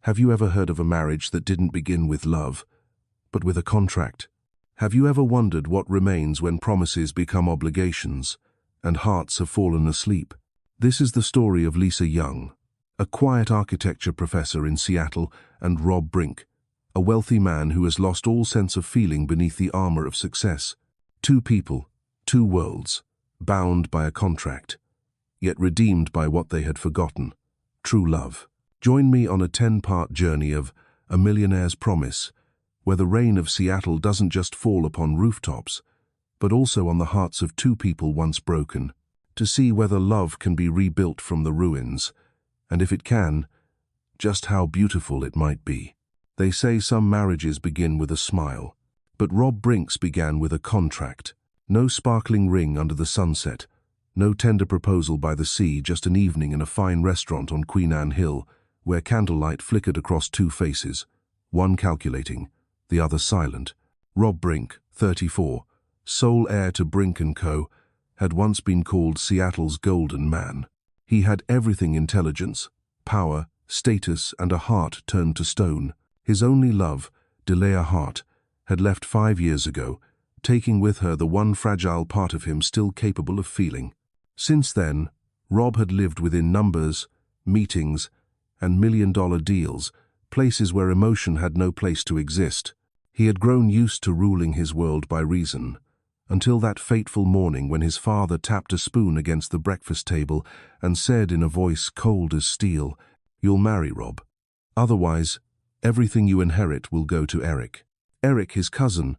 Have you ever heard of a marriage that didn't begin with love, but with a contract? Have you ever wondered what remains when promises become obligations and hearts have fallen asleep? This is the story of Lisa Young, a quiet architecture professor in Seattle, and Rob Brink, a wealthy man who has lost all sense of feeling beneath the armor of success. Two people, two worlds, bound by a contract, yet redeemed by what they had forgotten: true love. Join me on a 10-part journey of A Millionaire's Promise, where the rain of Seattle doesn't just fall upon rooftops, but also on the hearts of two people once broken, to see whether love can be rebuilt from the ruins, and if it can, just how beautiful it might be. They say some marriages begin with a smile, but Rob Brink's began with a contract. No sparkling ring under the sunset, no tender proposal by the sea, just an evening in a fine restaurant on Queen Anne Hill, where candlelight flickered across two faces, one calculating, the other silent. Rob Brink, 34, sole heir to Brink & Co., had once been called Seattle's golden man. He had everything: intelligence, power, status, and a heart turned to stone. His only love, Delia Hart, had left 5 years ago, taking with her the one fragile part of him still capable of feeling. Since then, Rob had lived within numbers, meetings, and million-dollar deals, places where emotion had no place to exist. He had grown used to ruling his world by reason, until that fateful morning when his father tapped a spoon against the breakfast table and said in a voice cold as steel, "You'll marry Rob. Otherwise, everything you inherit will go to Eric." Eric, his cousin,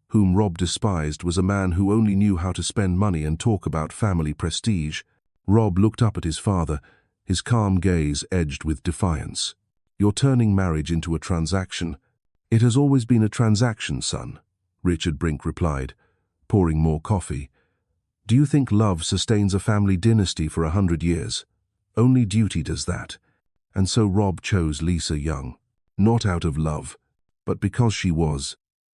whom Rob despised, was a man who only knew how to spend money and talk about family prestige. Rob looked up at his father, his calm gaze edged with defiance. "You're turning marriage into a transaction." "It has always been a transaction, son," Richard Brink replied, pouring more coffee. "Do you think love sustains a family dynasty for 100 years? Only duty does that." And so Rob chose Lisa Young, not out of love, but because she was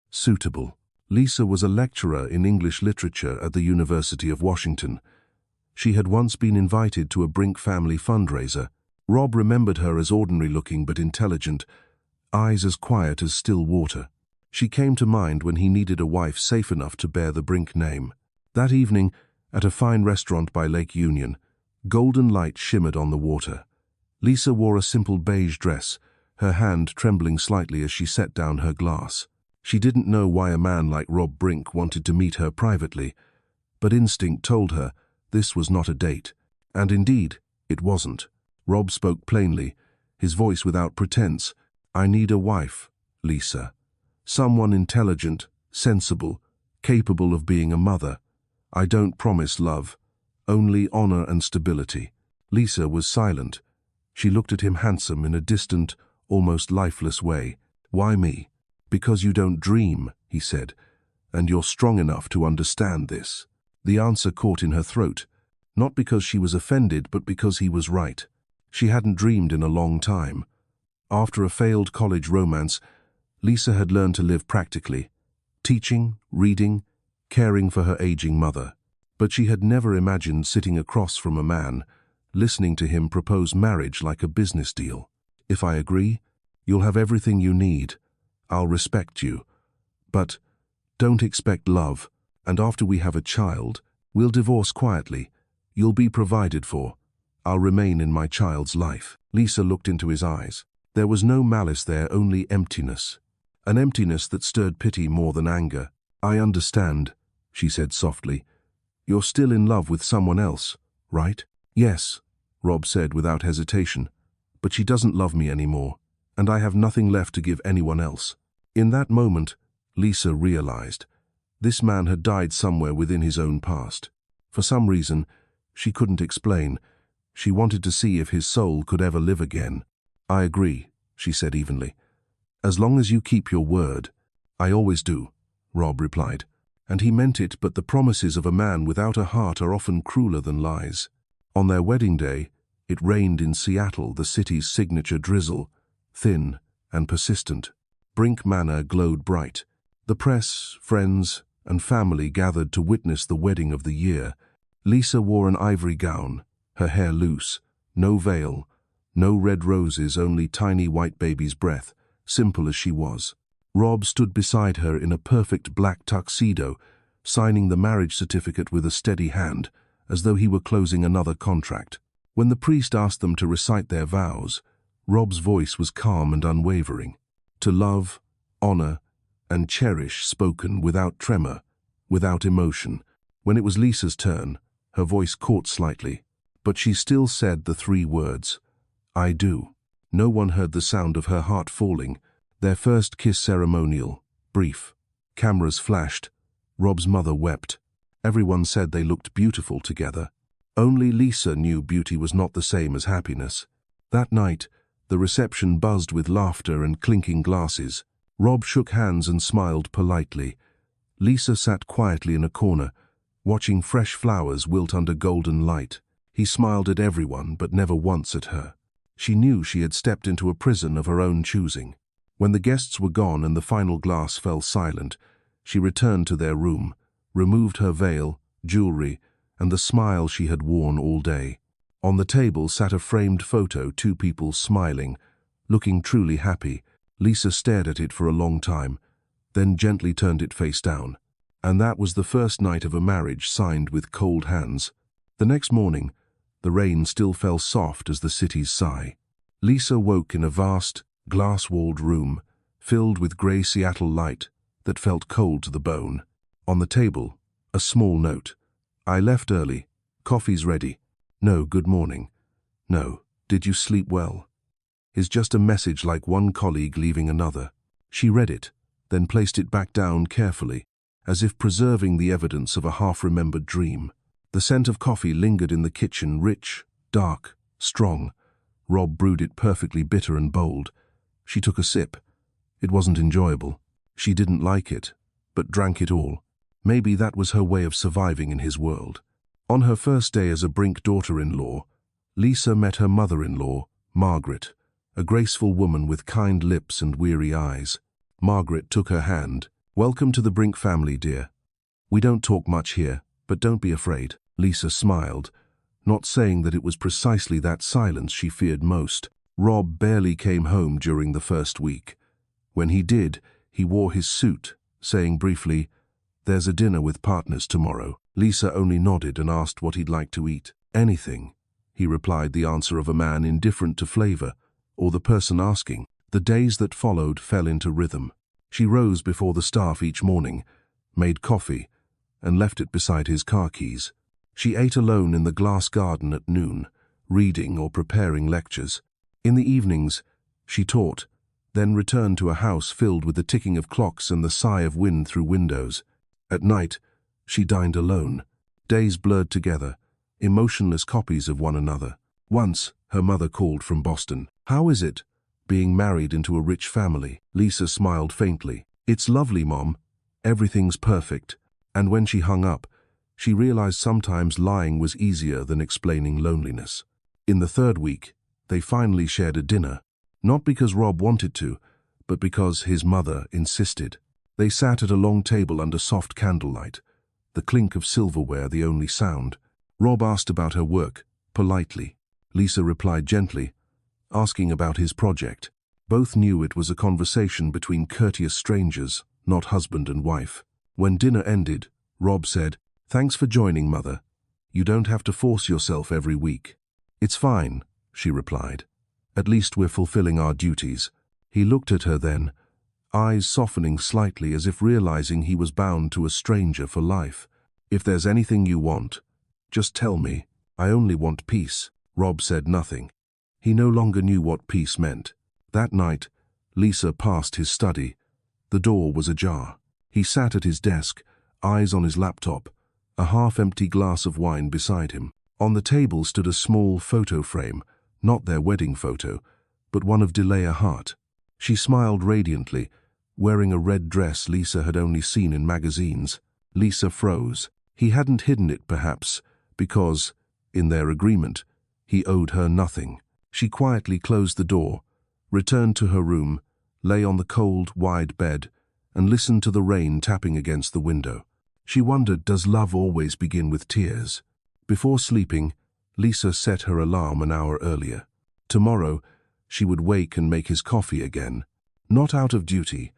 suitable. Lisa was a lecturer in English literature at the University of Washington. She had once been invited to a Brink family fundraiser. Rob remembered her as ordinary-looking but intelligent, eyes as quiet as still water. She came to mind when he needed a wife safe enough to bear the Brink name. That evening, at a fine restaurant by Lake Union, golden light shimmered on the water. Lisa wore a simple beige dress, her hand trembling slightly as she set down her glass. She didn't know why a man like Rob Brink wanted to meet her privately, but instinct told her this was not a date. And indeed, it wasn't. Rob spoke plainly, his voice without pretense. "I need a wife, Lisa. Someone intelligent, sensible, capable of being a mother. I don't promise love, only honor and stability." Lisa was silent. She looked at him, handsome in a distant, almost lifeless way. "Why me?" "Because you don't dream," he said, "and you're strong enough to understand this." The answer caught in her throat, not because she was offended, but because he was right. She hadn't dreamed in a long time. After a failed college romance, Lisa had learned to live practically, teaching, reading, caring for her aging mother. But she had never imagined sitting across from a man, listening to him propose marriage like a business deal. "If I agree, you'll have everything you need. I'll respect you. But don't expect love, and after we have a child, we'll divorce quietly. You'll be provided for. I'll remain in my child's life." Lisa looked into his eyes. There was no malice there, only emptiness. An emptiness that stirred pity more than anger. "I understand," she said softly. "You're still in love with someone else, right?" "Yes," Rob said without hesitation. "But she doesn't love me anymore, and I have nothing left to give anyone else." In that moment, Lisa realized this man had died somewhere within his own past. For some reason, she couldn't explain. She wanted to see if his soul could ever live again. "I agree," she said evenly. "As long as you keep your word." "I always do," Rob replied. And he meant it, but the promises of a man without a heart are often crueler than lies. On their wedding day, it rained in Seattle, the city's signature drizzle, thin and persistent. Brink Manor glowed bright. The press, friends, and family gathered to witness the wedding of the year. Lisa wore an ivory gown, her hair loose, no veil, No red roses, only tiny white baby's breath, simple as she was. Rob stood beside her in a perfect black tuxedo, signing the marriage certificate with a steady hand, as though he were closing another contract. When the priest asked them to recite their vows, Rob's voice was calm and unwavering. To love, honor, and cherish, spoken without tremor, without emotion. When it was Lisa's turn, her voice caught slightly, but she still said the 3 words, "I do." No one heard the sound of her heart falling. Their first kiss ceremonial, brief. Cameras flashed. Rob's mother wept. Everyone said they looked beautiful together. Only Lisa knew beauty was not the same as happiness. That night, the reception buzzed with laughter and clinking glasses. Rob shook hands and smiled politely. Lisa sat quietly in a corner, watching fresh flowers wilt under golden light. He smiled at everyone, but never once at her. She knew she had stepped into a prison of her own choosing. When the guests were gone and the final glass fell silent, she returned to their room, removed her veil, jewelry, and the smile she had worn all day. On the table sat a framed photo, 2 people smiling, looking truly happy. Lisa stared at it for a long time, then gently turned it face down. And that was the first night of a marriage signed with cold hands. The next morning, the rain still fell soft as the city's sigh. Lisa woke in a vast, glass-walled room, filled with grey Seattle light that felt cold to the bone. On the table, a small note. "I left early. Coffee's ready. No, good morning. No, did you sleep well?" Is just a message like one colleague leaving another. She read it, then placed it back down carefully, as if preserving the evidence of a half-remembered dream. The scent of coffee lingered in the kitchen, rich, dark, strong. Rob brewed it perfectly bitter and bold. She took a sip. It wasn't enjoyable. She didn't like it, but drank it all. Maybe that was her way of surviving in his world. On her first day as a Brink daughter-in-law, Lisa met her mother-in-law, Margaret, a graceful woman with kind lips and weary eyes. Margaret took her hand. "Welcome to the Brink family, dear. We don't talk much here, but don't be afraid." Lisa smiled, not saying that it was precisely that silence she feared most. Rob barely came home during the first week. When he did, he wore his suit, saying briefly, "There's a dinner with partners tomorrow." Lisa only nodded and asked what he'd like to eat. "Anything," he replied, the answer of a man indifferent to flavor, or the person asking. The days that followed fell into rhythm. She rose before the staff each morning, made coffee, and left it beside his car keys. She ate alone in the glass garden at noon, reading or preparing lectures. In the evenings, she taught, then returned to a house filled with the ticking of clocks and the sigh of wind through windows. At night, she dined alone. Days blurred together, emotionless copies of one another. Once, her mother called from Boston. "How is it, being married into a rich family?" Lisa smiled faintly. "It's lovely, Mom. Everything's perfect." And when she hung up, she realized sometimes lying was easier than explaining loneliness. In the third week, they finally shared a dinner, not because Rob wanted to, but because his mother insisted. They sat at a long table under soft candlelight, the clink of silverware the only sound. Rob asked about her work, politely. Lisa replied gently, asking about his project. Both knew it was a conversation between courteous strangers, not husband and wife. When dinner ended, Rob said, "Thanks for joining, Mother. You don't have to force yourself every week." "It's fine," she replied. "At least we're fulfilling our duties." He looked at her then, eyes softening slightly as if realizing he was bound to a stranger for life. "If there's anything you want, just tell me. I only want peace." Rob said nothing. He no longer knew what peace meant. That night, Lisa passed his study. The door was ajar. He sat at his desk, eyes on his laptop, a half-empty glass of wine beside him. On the table stood a small photo frame, not their wedding photo, but one of Delia Hart. She smiled radiantly, wearing a red dress Lisa had only seen in magazines. Lisa froze. He hadn't hidden it, perhaps, because, in their agreement, he owed her nothing. She quietly closed the door, returned to her room, lay on the cold, wide bed, and listened to the rain tapping against the window. She wondered, does love always begin with tears? Before sleeping, Lisa set her alarm an hour earlier. Tomorrow, she would wake and make his coffee again. Not out of duty,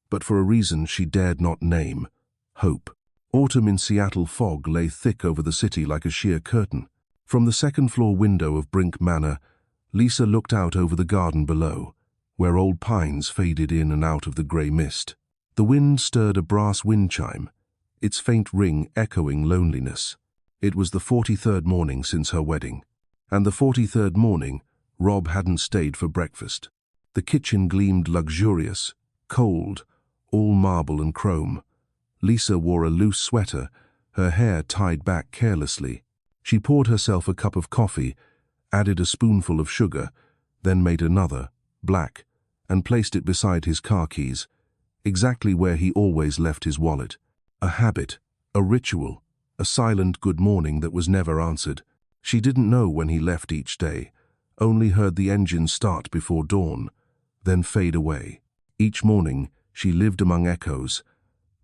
but for a reason she dared not name: hope. Autumn in Seattle fog lay thick over the city like a sheer curtain. From the second-floor window of Brink Manor, Lisa looked out over the garden below, where old pines faded in and out of the grey mist. The wind stirred a brass wind chime, its faint ring echoing loneliness. It was the 43rd morning since her wedding, and the 43rd morning Rob hadn't stayed for breakfast. The kitchen gleamed luxurious, cold, all marble and chrome. Lisa wore a loose sweater, her hair tied back carelessly. She poured herself a cup of coffee, added a spoonful of sugar, then made another, black, and placed it beside his car keys, exactly where he always left his wallet. A habit, a ritual, a silent good morning that was never answered. She didn't know when he left each day, only heard the engine start before dawn, then fade away. Each morning, she lived among echoes,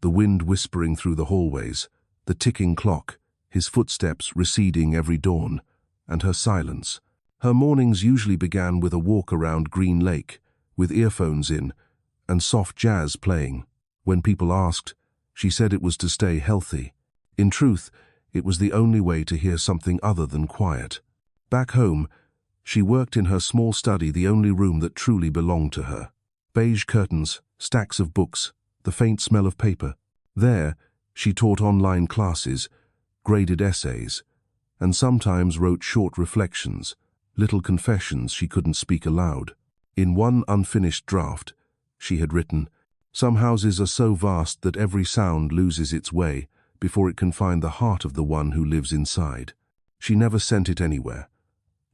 the wind whispering through the hallways, the ticking clock, his footsteps receding every dawn, and her silence. Her mornings usually began with a walk around Green Lake, with earphones in, and soft jazz playing. When people asked, she said it was to stay healthy. In truth, it was the only way to hear something other than quiet. Back home, she worked in her small study, the only room that truly belonged to her. Beige curtains, stacks of books, the faint smell of paper. There, she taught online classes, graded essays, and sometimes wrote short reflections, little confessions she couldn't speak aloud. In one unfinished draft, she had written, "Some houses are so vast that every sound loses its way before it can find the heart of the one who lives inside." She never sent it anywhere,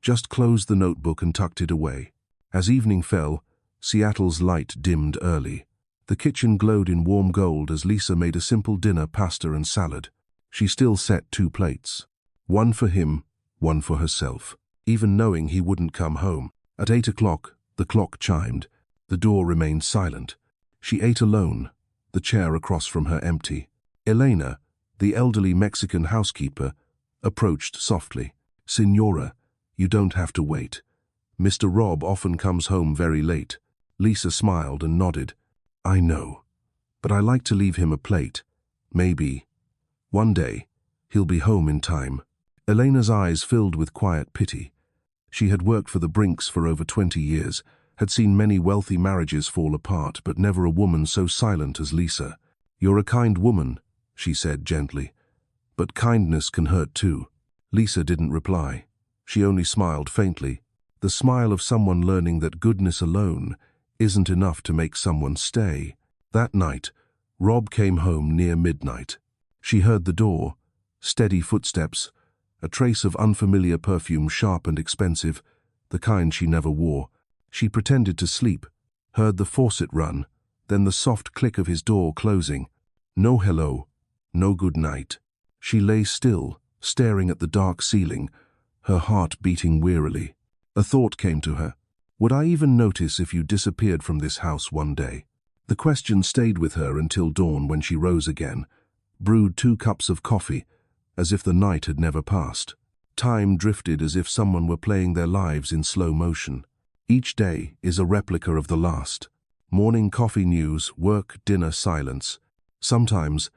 just closed the notebook and tucked it away. As evening fell, Seattle's light dimmed early. The kitchen glowed in warm gold as Lisa made a simple dinner, pasta and salad. She still set 2 plates, one for him, one for herself, even knowing he wouldn't come home. At 8 o'clock, the clock chimed. The door remained silent. She ate alone, the chair across from her empty. Elena, the elderly Mexican housekeeper, approached softly. "Signora, you don't have to wait. Mr. Rob often comes home very late." Lisa smiled and nodded. "I know, but I like to leave him a plate. Maybe one day he'll be home in time." Elena's eyes filled with quiet pity. She had worked for the Brinks for over 20 years, had seen many wealthy marriages fall apart, but never a woman so silent as Lisa. "You're a kind woman," she said gently, "but kindness can hurt too." Lisa didn't reply. She only smiled faintly, the smile of someone learning that goodness alone isn't enough to make someone stay. That night, Rob came home near midnight. She heard the door, steady footsteps, a trace of unfamiliar perfume, sharp and expensive, the kind she never wore. She pretended to sleep, heard the faucet run, then the soft click of his door closing. No hello, no good night. She lay still, staring at the dark ceiling, her heart beating wearily. A thought came to her. Would I even notice if you disappeared from this house one day? The question stayed with her until dawn, when she rose again, brewed 2 cups of coffee, as if the night had never passed. Time drifted as if someone were playing their lives in slow motion. Each day is a replica of the last. Morning coffee news, work, dinner, silence. Sometimes,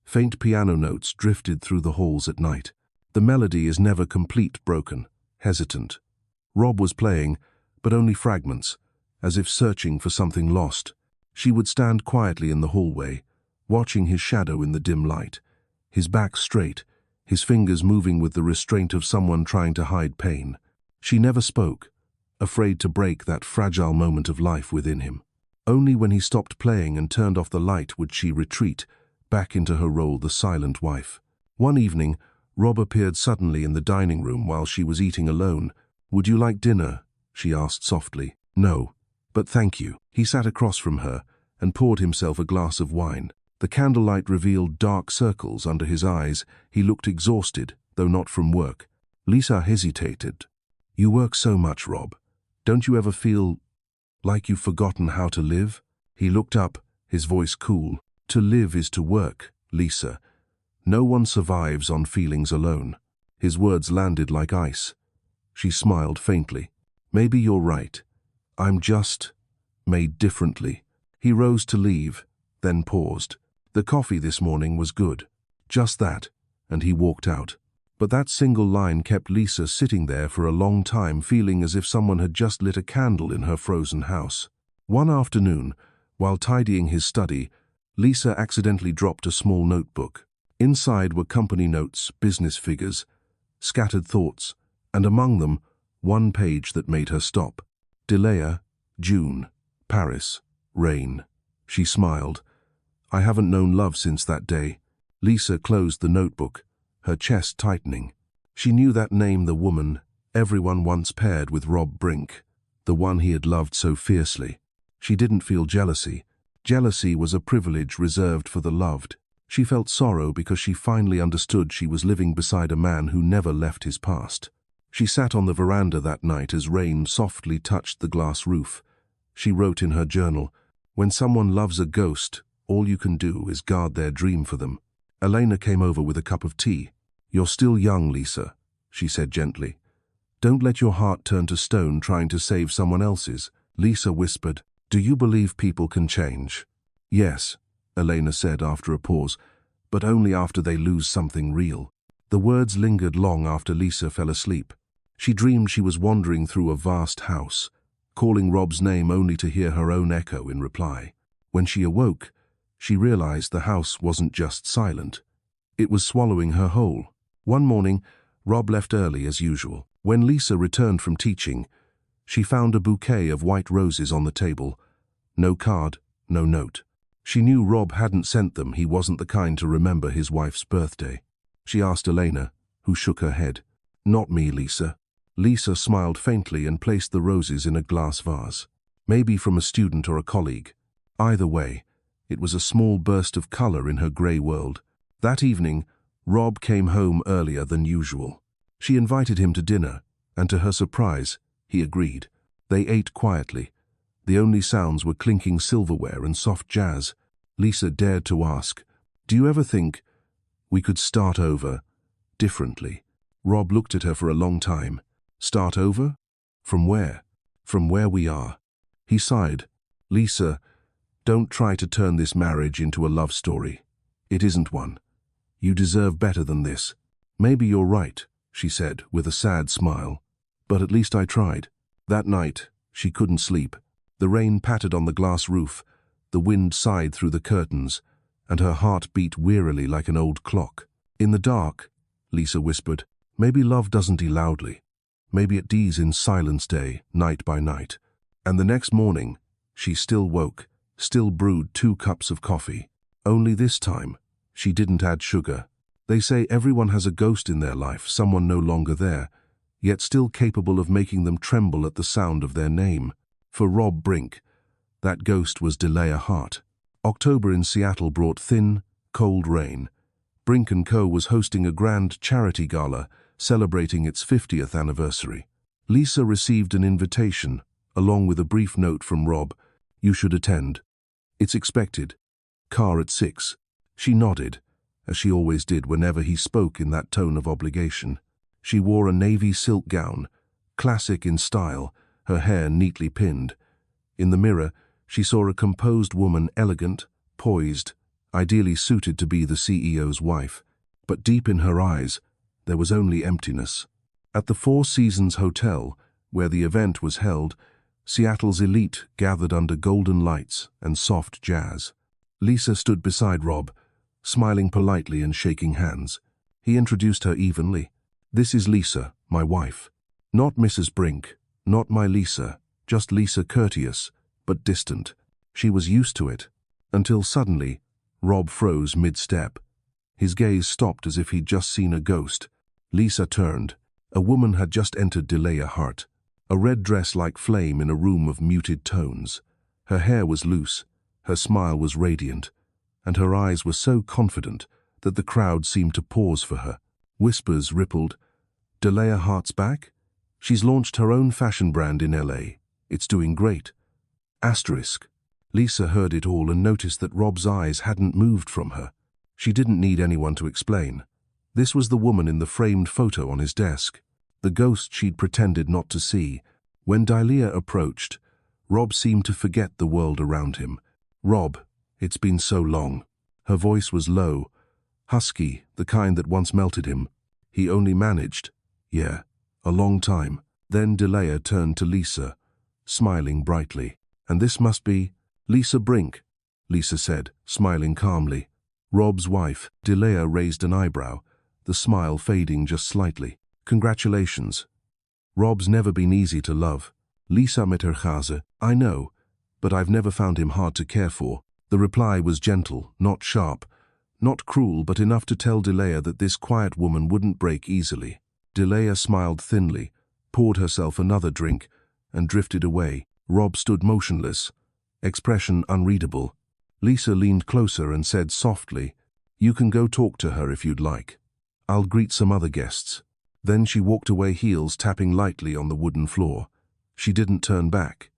faint piano notes drifted through the halls at night. The melody is never complete, broken, hesitant. Rob was playing, but only fragments, as if searching for something lost. She would stand quietly in the hallway, watching his shadow in the dim light, his back straight, his fingers moving with the restraint of someone trying to hide pain. She never spoke, afraid to break that fragile moment of life within him. Only when he stopped playing and turned off the light would she retreat, back into her role, the silent wife. One evening, Rob appeared suddenly in the dining room while she was eating alone. "Would you like dinner?" she asked softly. "No, but thank you." He sat across from her and poured himself a glass of wine. The candlelight revealed dark circles under his eyes. He looked exhausted, though not from work. Lisa hesitated. "You work so much, Rob. Don't you ever feel like you've forgotten how to live?" He looked up, his voice cool. "To live is to work, Lisa. No one survives on feelings alone." His words landed like ice. She smiled faintly. Maybe you're right. I'm just made differently. He rose to leave, then paused. The coffee this morning was good. Just that, and he walked out. But that single line kept Lisa sitting there for a long time, feeling as if someone had just lit a candle in her frozen house. One afternoon, while tidying his study, Lisa accidentally dropped a small notebook. Inside were company notes, business figures, scattered thoughts, and among them, one page that made her stop. Delea, June, Paris, rain. She smiled. I haven't known love since that day. Lisa closed the notebook, her chest tightening. She knew that name, the woman everyone once paired with Rob Brink, the one he had loved so fiercely. She didn't feel jealousy. Jealousy was a privilege reserved for the loved. She felt sorrow because she finally understood she was living beside a man who never left his past. She sat on the veranda that night as rain softly touched the glass roof. She wrote in her journal, "When someone loves a ghost, all you can do is guard their dream for them." Elena came over with a cup of tea. "You're still young, Lisa," she said gently. "Don't let your heart turn to stone trying to save someone else's." Lisa whispered, "Do you believe people can change?" "Yes," Elena said after a pause, "but only after they lose something real." The words lingered long after Lisa fell asleep. She dreamed she was wandering through a vast house, calling Rob's name only to hear her own echo in reply. When she awoke, she realized the house wasn't just silent. It was swallowing her whole. One morning, Rob left early as usual. When Lisa returned from teaching, she found a bouquet of white roses on the table. No card, no note. She knew Rob hadn't sent them. He wasn't the kind to remember his wife's birthday. She asked Elena, who shook her head. "Not me, Lisa." Lisa smiled faintly and placed the roses in a glass vase. Maybe from a student or a colleague. Either way, it was a small burst of color in her grey world. That evening, Rob came home earlier than usual. She invited him to dinner, and to her surprise, he agreed. They ate quietly. The only sounds were clinking silverware and soft jazz. Lisa dared to ask, "Do you ever think we could start over differently?" Rob looked at her for a long time. "Start over? From where?" "From where we are." He sighed. "Lisa, don't try to turn this marriage into a love story. It isn't one. You deserve better than this." "Maybe you're right," she said with a sad smile. "But at least I tried." That night, she couldn't sleep. The rain pattered on the glass roof, the wind sighed through the curtains, and her heart beat wearily like an old clock. "In the dark," Lisa whispered, "maybe love doesn't die loudly. Maybe it dies in silence day, night by night." And the next morning, she still woke, still brewed 2 cups of coffee. Only this time, she didn't add sugar. They say everyone has a ghost in their life, someone no longer there, yet still capable of making them tremble at the sound of their name. For Rob Brink, that ghost was Delea Hart. October in Seattle brought thin, cold rain. Brink & Co. was hosting a grand charity gala celebrating its 50th anniversary. Lisa received an invitation, along with a brief note from Rob. "You should attend. It's expected. Car at 6. She nodded, as she always did whenever he spoke in that tone of obligation. She wore a navy silk gown, classic in style, her hair neatly pinned. In the mirror, she saw a composed woman, elegant, poised, ideally suited to be the CEO's wife. But deep in her eyes, there was only emptiness. At the Four Seasons Hotel, where the event was held, Seattle's elite gathered under golden lights and soft jazz. Lisa stood beside Rob, smiling politely and shaking hands. He introduced her evenly. "This is Lisa, my wife. Not Mrs. Brink, not my Lisa, just Lisa, courteous, but distant." She was used to it, until suddenly, Rob froze mid-step. His gaze stopped as if he'd just seen a ghost. Lisa turned. A woman had just entered Delea Hart, a red dress like flame in a room of muted tones. Her hair was loose, her smile was radiant, and her eyes were so confident that the crowd seemed to pause for her. Whispers rippled. "Delea Hart's back? She's launched her own fashion brand in LA. It's doing great." Asterisk. Lisa heard it all and noticed that Rob's eyes hadn't moved from her. She didn't need anyone to explain. This was the woman in the framed photo on his desk, the ghost she'd pretended not to see, When Delia approached, Rob seemed to forget the world around him. "Rob, it's been so long." Her voice was low, husky, the kind that once melted him. He only managed, "Yeah, a long time." Then Delia turned to Lisa, smiling brightly. "And this must be Lisa Brink," Lisa said, smiling calmly. "Rob's wife." Delia raised an eyebrow, the smile fading just slightly. "Congratulations. Rob's never been easy to love." Lisa met her chaze. "I know, but I've never found him hard to care for." The reply was gentle, not sharp, not cruel, but enough to tell Delia that this quiet woman wouldn't break easily. Delia smiled thinly, poured herself another drink, and drifted away. Rob stood motionless, expression unreadable. Lisa leaned closer and said softly, "You can go talk to her if you'd like. I'll greet some other guests." Then she walked away, heels tapping lightly on the wooden floor. She didn't turn back.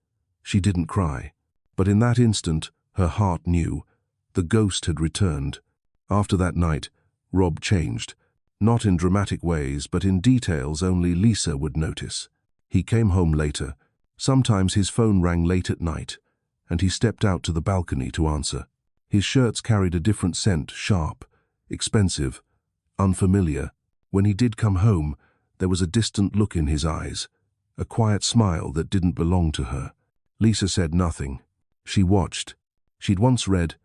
She didn't cry. But in that instant, her heart knew. The ghost had returned. After that night, Rob changed. Not in dramatic ways, but in details only Lisa would notice. He came home later. Sometimes his phone rang late at night, and he stepped out to the balcony to answer. His shirts carried a different scent, sharp, expensive, unfamiliar. When he did come home, there was a distant look in his eyes, a quiet smile that didn't belong to her. Lisa said nothing. She watched. She'd once read,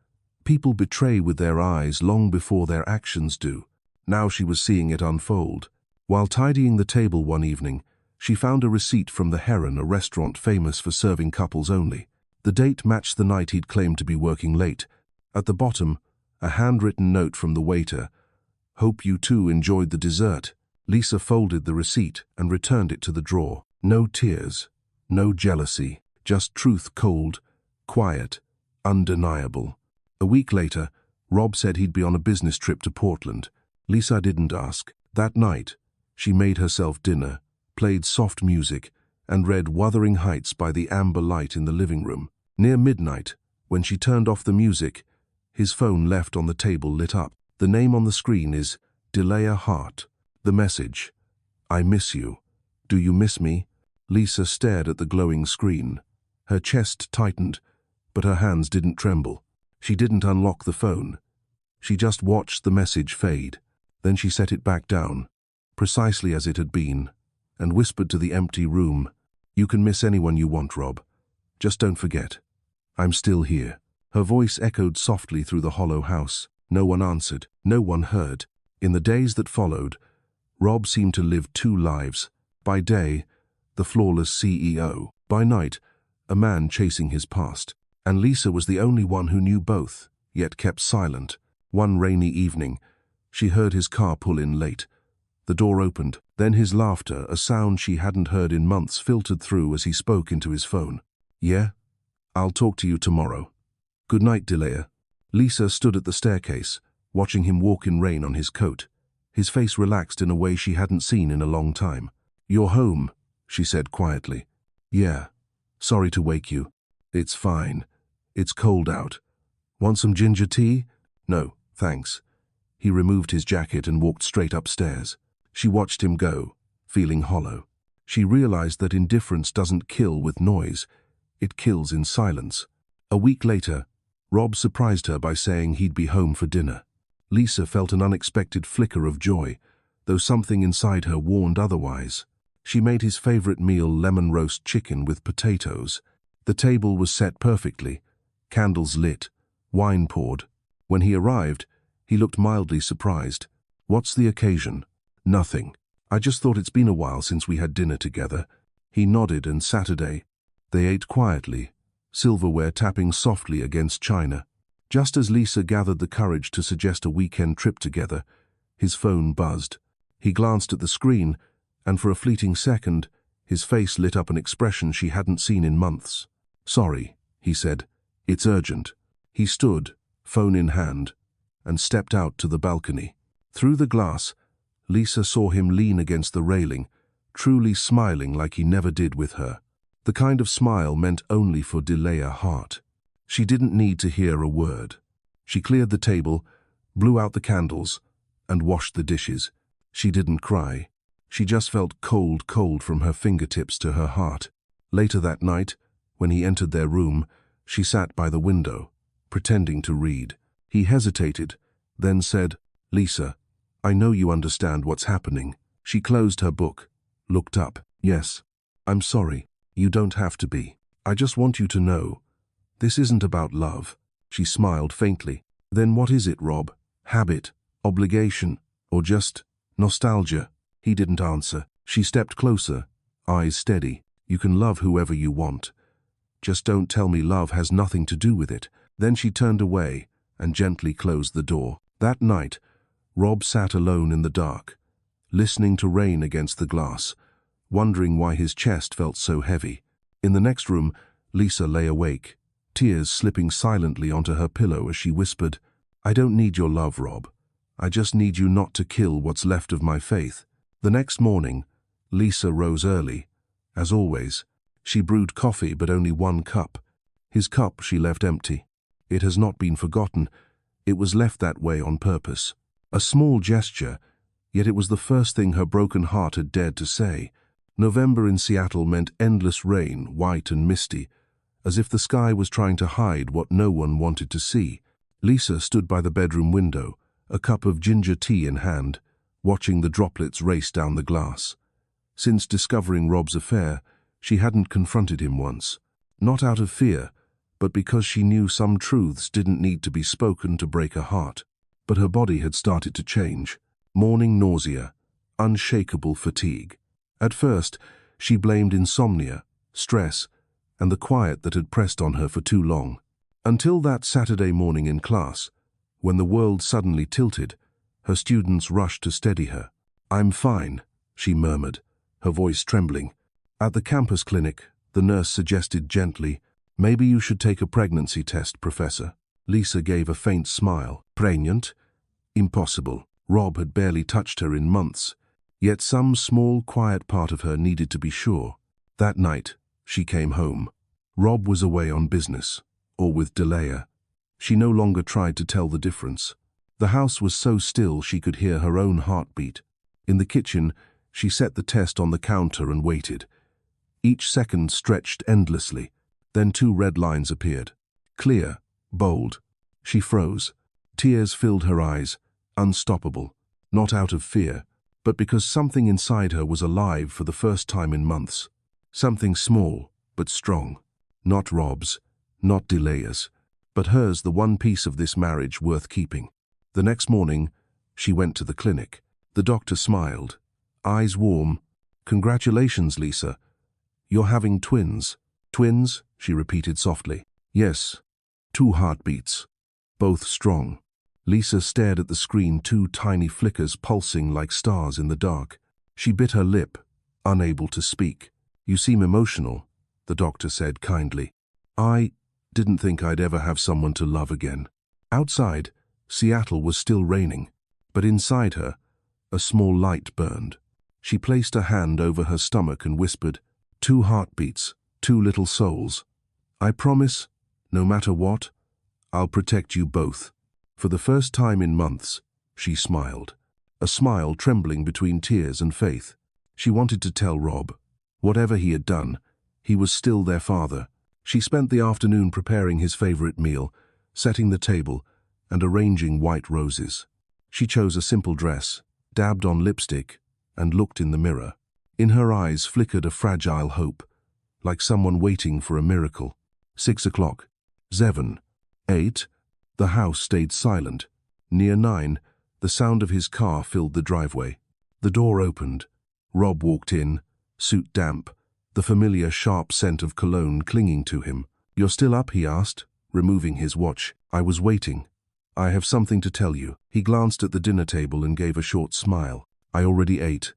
"People betray with their eyes long before their actions do." Now she was seeing it unfold. While tidying the table one evening, she found a receipt from the Heron, a restaurant famous for serving couples only. The date matched the night he'd claimed to be working late. At the bottom, a handwritten note from the waiter. "Hope you too enjoyed the dessert." Lisa folded the receipt and returned it to the drawer. No tears, no jealousy, just truth, cold, quiet, undeniable. A week later, Rob said he'd be on a business trip to Portland. Lisa didn't ask. That night, she made herself dinner, played soft music, and read Wuthering Heights by the amber light in the living room. Near midnight, when she turned off the music, his phone left on the table lit up. The name on the screen is Delia Hart. The message, "I miss you. Do you miss me?" Lisa stared at the glowing screen. Her chest tightened, but her hands didn't tremble. She didn't unlock the phone. She just watched the message fade. Then she set it back down, precisely as it had been, and whispered to the empty room, "You can miss anyone you want, Rob. Just don't forget. I'm still here." Her voice echoed softly through the hollow house. No one answered. No one heard. In the days that followed, Rob seemed to live two lives. By day, the flawless CEO. By night, a man chasing his past. And Lisa was the only one who knew both, yet kept silent. One rainy evening, she heard his car pull in late. The door opened. Then his laughter, a sound she hadn't heard in months, filtered through as he spoke into his phone. "Yeah? I'll talk to you tomorrow. Good night, Delia." Lisa stood at the staircase, watching him walk in rain on his coat. His face relaxed in a way she hadn't seen in a long time. "You're home," she said quietly. "Yeah. Sorry to wake you." "It's fine. It's cold out. Want some ginger tea?" "No, thanks." He removed his jacket and walked straight upstairs. She watched him go, feeling hollow. She realized that indifference doesn't kill with noise. It kills in silence. A week later, Rob surprised her by saying he'd be home for dinner. Lisa felt an unexpected flicker of joy, though something inside her warned otherwise. She made his favorite meal, lemon roast chicken with potatoes. The table was set perfectly, candles lit, wine poured. When he arrived, he looked mildly surprised. "What's the occasion?" "Nothing. I just thought it's been a while since we had dinner together." He nodded, and Saturday, they ate quietly, silverware tapping softly against china. Just as Lisa gathered the courage to suggest a weekend trip together, his phone buzzed. He glanced at the screen, and for a fleeting second, his face lit up an expression she hadn't seen in months. "Sorry," he said. "It's urgent." He stood, phone in hand, and stepped out to the balcony. Through the glass, Lisa saw him lean against the railing, truly smiling like he never did with her. The kind of smile meant only for Delia Hart. She didn't need to hear a word. She cleared the table, blew out the candles, and washed the dishes. She didn't cry. She just felt cold from her fingertips to her heart. Later that night, when he entered their room, she sat by the window, pretending to read. He hesitated, then said, "Lisa, I know you understand what's happening." She closed her book, looked up. "Yes, I'm sorry. You don't have to be. I just want you to know, this isn't about love." She smiled faintly. "Then what is it, Rob? Habit, obligation, or just nostalgia?" He didn't answer. She stepped closer, eyes steady. "You can love whoever you want. Just don't tell me love has nothing to do with it." Then she turned away and gently closed the door. That night, Rob sat alone in the dark, listening to rain against the glass, wondering why his chest felt so heavy. In the next room, Lisa lay awake, tears slipping silently onto her pillow as she whispered, "I don't need your love, Rob. I just need you not to kill what's left of my faith." The next morning, Lisa rose early. As always, she brewed coffee, but only one cup. His cup she left empty. It has not been forgotten. It was left that way on purpose. A small gesture, yet it was the first thing her broken heart had dared to say. November in Seattle meant endless rain, white and misty, as if the sky was trying to hide what no one wanted to see. Lisa stood by the bedroom window, a cup of ginger tea in hand, watching the droplets race down the glass. Since discovering Rob's affair, she hadn't confronted him once. Not out of fear, but because she knew some truths didn't need to be spoken to break her heart. But her body had started to change. Morning nausea, unshakable fatigue. At first, she blamed insomnia, stress, and the quiet that had pressed on her for too long. Until that Saturday morning in class, when the world suddenly tilted, her students rushed to steady her. "I'm fine," she murmured, her voice trembling. At the campus clinic, the nurse suggested gently, "Maybe you should take a pregnancy test, Professor." Lisa gave a faint smile. Pregnant? Impossible. Rob had barely touched her in months, yet some small, quiet part of her needed to be sure. That night, she came home. Rob was away on business, or with Delia. She no longer tried to tell the difference. The house was so still she could hear her own heartbeat. In the kitchen, she set the test on the counter and waited. Each second stretched endlessly. Then 2 red lines appeared. Clear, bold. She froze. Tears filled her eyes, unstoppable, not out of fear, but because something inside her was alive for the first time in months. Something small, but strong. Not Rob's, not Delia's, but hers, the one piece of this marriage worth keeping. The next morning, she went to the clinic. The doctor smiled, eyes warm. "Congratulations, Lisa. You're having twins." "Twins?" she repeated softly. "Yes, 2 heartbeats, both strong." Lisa stared at the screen, 2 tiny flickers pulsing like stars in the dark. She bit her lip, unable to speak. "You seem emotional," the doctor said kindly. "I didn't think I'd ever have someone to love again." Outside, Seattle was still raining, but inside her, a small light burned. She placed a hand over her stomach and whispered, "2 heartbeats, 2 little souls. I promise, no matter what, I'll protect you both." For the first time in months, she smiled, a smile trembling between tears and faith. She wanted to tell Rob, whatever he had done, he was still their father. She spent the afternoon preparing his favorite meal, setting the table, and arranging white roses. She chose a simple dress, dabbed on lipstick, and looked in the mirror. In her eyes flickered a fragile hope, like someone waiting for a miracle. 6 o'clock. 7. 8. The house stayed silent. Near 9, the sound of his car filled the driveway. The door opened. Rob walked in, suit damp, the familiar sharp scent of cologne clinging to him. "You're still up?" he asked, removing his watch. "I was waiting. I have something to tell you." He glanced at the dinner table and gave a short smile. "I already ate.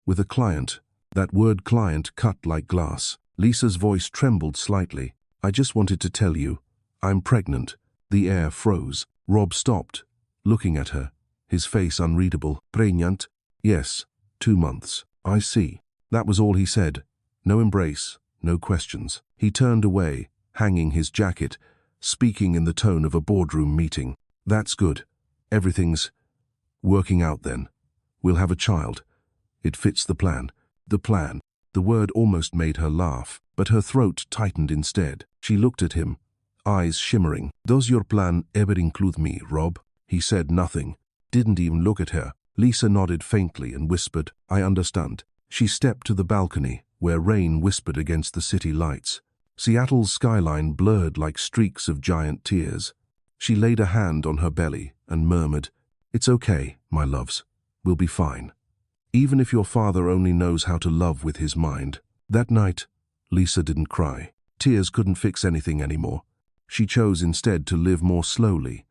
With a client." That word client cut like glass. Lisa's voice trembled slightly. "I just wanted to tell you, I'm pregnant." The air froze. Rob stopped, looking at her, his face unreadable. "Pregnant?" "Yes, 2 months." "I see." That was all he said. No embrace, no questions. He turned away, hanging his jacket, speaking in the tone of a boardroom meeting. "That's good. Everything's working out then. We'll have a child. It fits the plan." The plan. The word almost made her laugh. but her throat tightened instead. She looked at him, eyes shimmering. "Does your plan ever include me, Rob?" He said nothing, didn't even look at her. Lisa nodded faintly and whispered, "I understand." She stepped to the balcony, where rain whispered against the city lights. Seattle's skyline blurred like streaks of giant tears. She laid a hand on her belly and murmured, "It's okay, my loves. We'll be fine. Even if your father only knows how to love with his mind." That night, Lisa didn't cry. Tears couldn't fix anything anymore. She chose instead to live more slowly,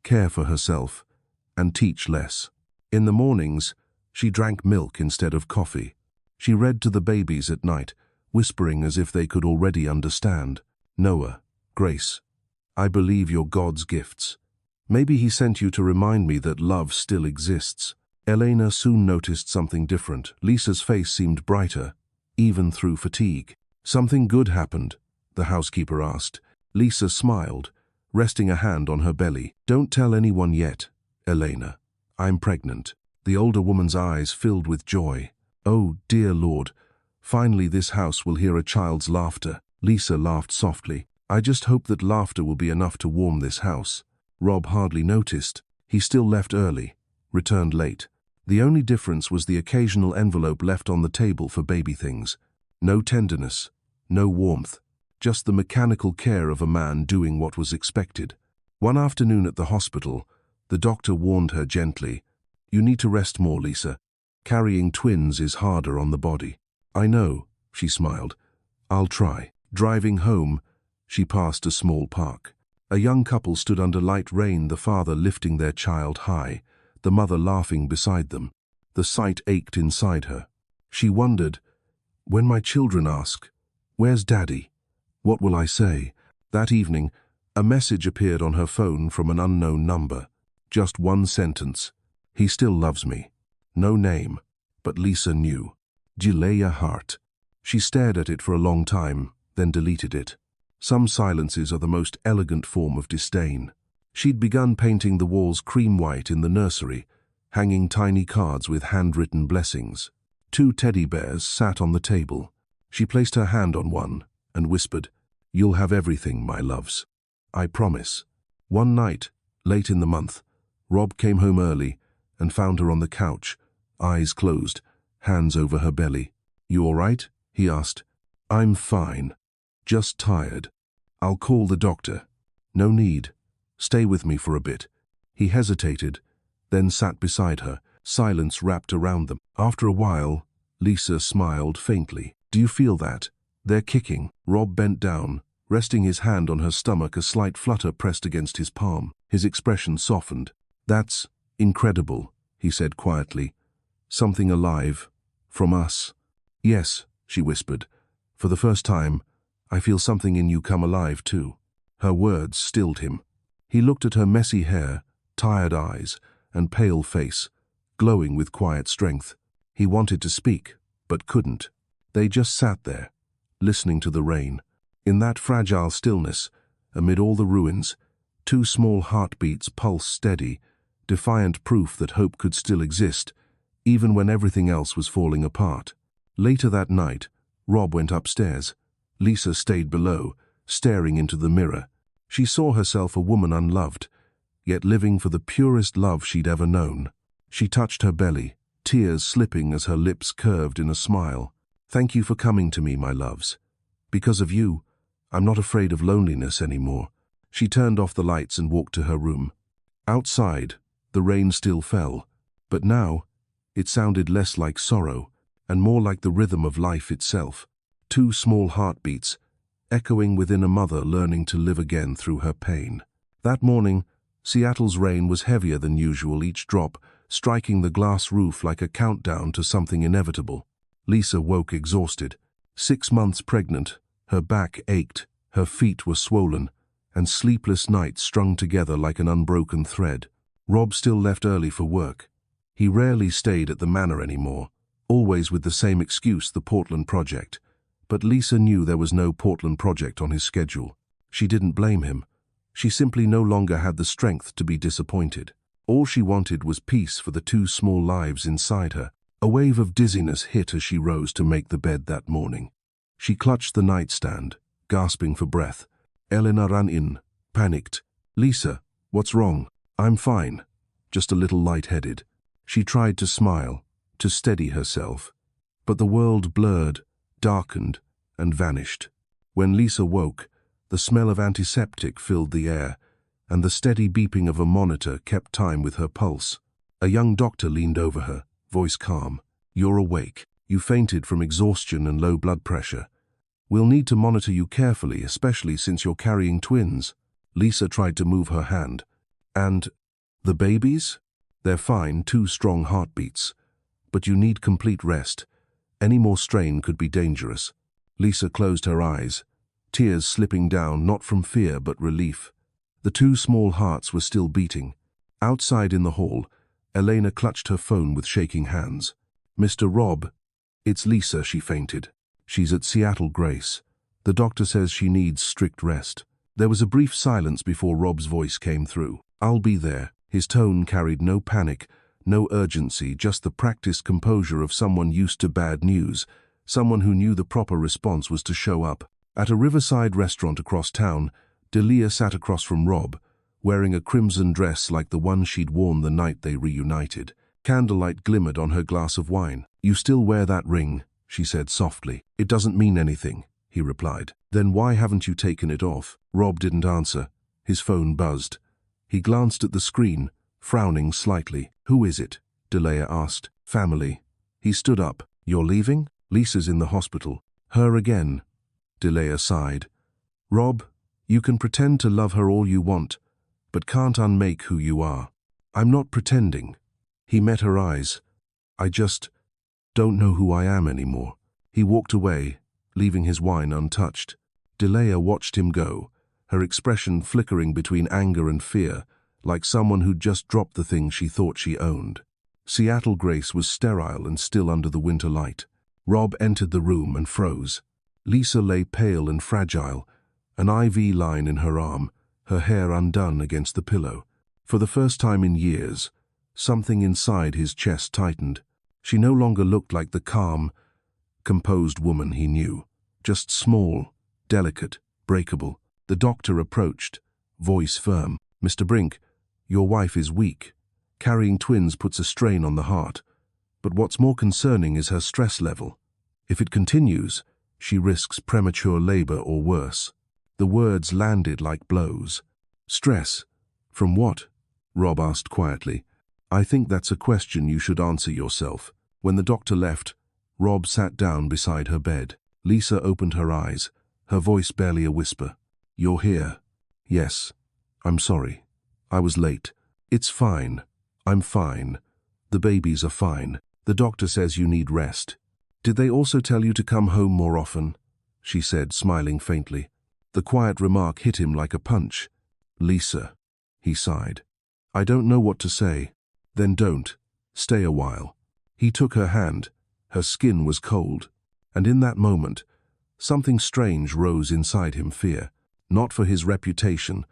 care for herself, and teach less. In the mornings, she drank milk instead of coffee. She read to the babies at night, whispering as if they could already understand. "Noah, Grace, I believe you're God's gifts. Maybe he sent you to remind me that love still exists." Elena soon noticed something different. Lisa's face seemed brighter, even through fatigue. "Something good happened?" the housekeeper asked. Lisa smiled, resting a hand on her belly. "Don't tell anyone yet, Elena. I'm pregnant." The older woman's eyes filled with joy. "Oh, dear Lord, finally this house will hear a child's laughter." Lisa laughed softly. "I just hope that laughter will be enough to warm this house." Rob hardly noticed. He still left early, returned late. The only difference was the occasional envelope left on the table for baby things. No tenderness, no warmth, just the mechanical care of a man doing what was expected. One afternoon at the hospital, the doctor warned her gently, "You need to rest more, Lisa. Carrying twins is harder on the body." "I know," she smiled. "I'll try." Driving home, she passed a small park. A young couple stood under light rain, the father lifting their child high, the mother laughing beside them. The sight ached inside her. She wondered, "When my children ask, 'Where's Daddy?' what will I say?" That evening, a message appeared on her phone from an unknown number. Just one sentence, "He still loves me." No name, but Lisa knew. Gilea Hart. She stared at it for a long time, then deleted it. Some silences are the most elegant form of disdain. She'd begun painting the walls cream white in the nursery, hanging tiny cards with handwritten blessings. 2 teddy bears sat on the table. She placed her hand on one and whispered, "You'll have everything, my loves. I promise." One night, late in the month, Rob came home early and found her on the couch, eyes closed, hands over her belly. "You all right?" he asked. "I'm fine. Just tired. I'll call the doctor." "No need. Stay with me for a bit." He hesitated, then sat beside her. Silence wrapped around them. After a while, Lisa smiled faintly. "Do you feel that? They're kicking." Rob bent down, resting his hand on her stomach. A slight flutter pressed against his palm. His expression softened. "That's incredible," he said quietly. "Something alive. From us." "Yes," she whispered. "For the first time, I feel something in you come alive too." Her words stilled him. He looked at her messy hair, tired eyes, and pale face, glowing with quiet strength. He wanted to speak, but couldn't. They just sat there, listening to the rain. In that fragile stillness, amid all the ruins, 2 small heartbeats pulsed steady, defiant proof that hope could still exist, even when everything else was falling apart. Later that night, Rob went upstairs. Lisa stayed below, staring into the mirror. She saw herself a woman unloved, yet living for the purest love she'd ever known. She touched her belly, tears slipping as her lips curved in a smile. "Thank you for coming to me, my loves. Because of you, I'm not afraid of loneliness anymore." She turned off the lights and walked to her room. Outside, the rain still fell, but now it sounded less like sorrow and more like the rhythm of life itself. 2 small heartbeats, echoing within a mother learning to live again through her pain. That morning, Seattle's rain was heavier than usual, each drop striking the glass roof like a countdown to something inevitable. Lisa woke exhausted. 6 months pregnant, her back ached, her feet were swollen, and sleepless nights strung together like an unbroken thread. Rob still left early for work. He rarely stayed at the manor anymore, always with the same excuse, the Portland project. But Lisa knew there was no Portland project on his schedule. She didn't blame him. She simply no longer had the strength to be disappointed. All she wanted was peace for the 2 small lives inside her. A wave of dizziness hit as she rose to make the bed that morning. She clutched the nightstand, gasping for breath. Elena ran in, panicked. "Lisa, what's wrong?" "I'm fine, just a little lightheaded." She tried to smile, to steady herself. But the world blurred, darkened, and vanished. When Lisa woke, the smell of antiseptic filled the air, and the steady beeping of a monitor kept time with her pulse. A young doctor leaned over her, voice calm. "You're awake. You fainted from exhaustion and low blood pressure. We'll need to monitor you carefully, especially since you're carrying twins." Lisa tried to move her hand. "And the babies?" "They're fine, 2 strong heartbeats. But you need complete rest. Any more strain could be dangerous." Lisa closed her eyes, tears slipping down not from fear but relief. The 2 small hearts were still beating. Outside in the hall, Elena clutched her phone with shaking hands. "Mr. Rob, it's Lisa," she fainted. "She's at Seattle Grace. The doctor says she needs strict rest." There was a brief silence before Rob's voice came through. "I'll be there." His tone carried no panic, no urgency, just the practiced composure of someone used to bad news, someone who knew the proper response was to show up. At a riverside restaurant across town, Delia sat across from Rob, wearing a crimson dress like the one she'd worn the night they reunited. Candlelight glimmered on her glass of wine. "You still wear that ring," she said softly. "It doesn't mean anything," he replied. "Then why haven't you taken it off?" Rob didn't answer. His phone buzzed. He glanced at the screen, frowning slightly. "Who is it?" Delia asked. "Family." He stood up. "You're leaving?" "Lisa's in the hospital." "Her again?" Delia sighed. "Rob, you can pretend to love her all you want, but can't unmake who you are." "I'm not pretending." He met her eyes. "I just don't know who I am anymore." He walked away, leaving his wine untouched. Delia watched him go, her expression flickering between anger and fear, like someone who'd just dropped the thing she thought she owned. Seattle Grace was sterile and still under the winter light. Rob entered the room and froze. Lisa lay pale and fragile, an IV line in her arm, her hair undone against the pillow. For the first time in years, something inside his chest tightened. She no longer looked like the calm, composed woman he knew, just small, delicate, breakable. The doctor approached, voice firm. "Mr. Brink, your wife is weak. Carrying twins puts a strain on the heart. But what's more concerning is her stress level. If it continues, she risks premature labor or worse." The words landed like blows. "Stress? From what?" Rob asked quietly. "I think that's a question you should answer yourself." When the doctor left, Rob sat down beside her bed. Lisa opened her eyes, her voice barely a whisper. "You're here." "Yes. I'm sorry. I was late." "It's fine. I'm fine. The babies are fine. The doctor says you need rest." "Did they also tell you to come home more often?" she said, smiling faintly. The quiet remark hit him like a punch. "Lisa," he sighed. "I don't know what to say." "Then don't. Stay a while." He took her hand. Her skin was cold. And in that moment, something strange rose inside him, fear. Not for his reputation,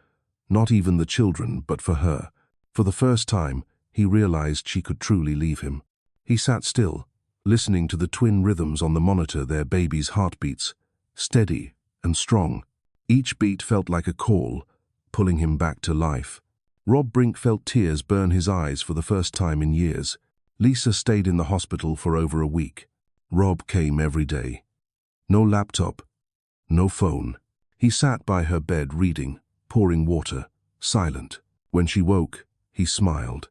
not even the children, but for her. For the first time, he realized she could truly leave him. He sat still, listening to the twin rhythms on the monitor, their baby's heartbeats, steady and strong. Each beat felt like a call, pulling him back to life. Rob Brink felt tears burn his eyes for the first time in years. Lisa stayed in the hospital for over a week. Rob came every day. No laptop, no phone. He sat by her bed reading, pouring water, silent. When she woke, he smiled.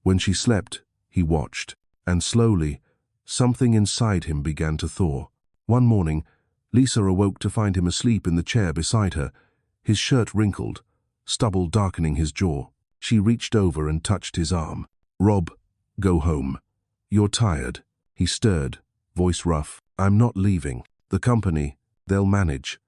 When she slept, he watched. And slowly, something inside him began to thaw. One morning, Lisa awoke to find him asleep in the chair beside her, his shirt wrinkled, stubble darkening his jaw. She reached over and touched his arm. "Rob, go home. You're tired." He stirred, voice rough. "I'm not leaving. The company, they'll manage.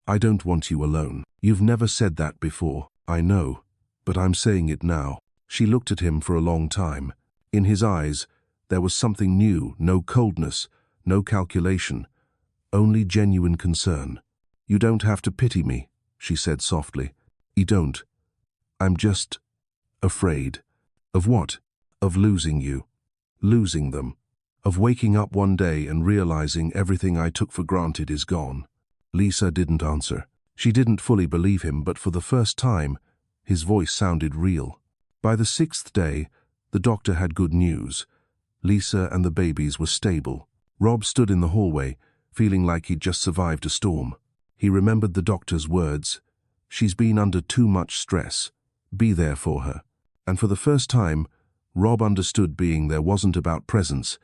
I don't want you alone." "You've never said that before." "I know, but I'm saying it now." She looked at him for a long time. In his eyes, there was something new, no coldness, no calculation, only genuine concern. "You don't have to pity me," she said softly. "You don't. I'm just afraid." "Of what?" "Of losing you. Losing them." Of waking up one day and realizing everything I took for granted is gone. Lisa didn't answer. She didn't fully believe him, but for the first time, his voice sounded real. By the 6th day, the doctor had good news. Lisa and the babies were stable. Rob stood in the hallway, feeling like he'd just survived a storm. He remembered the doctor's words. She's been under too much stress. Be there for her. And for the first time, Rob understood being there wasn't about presence.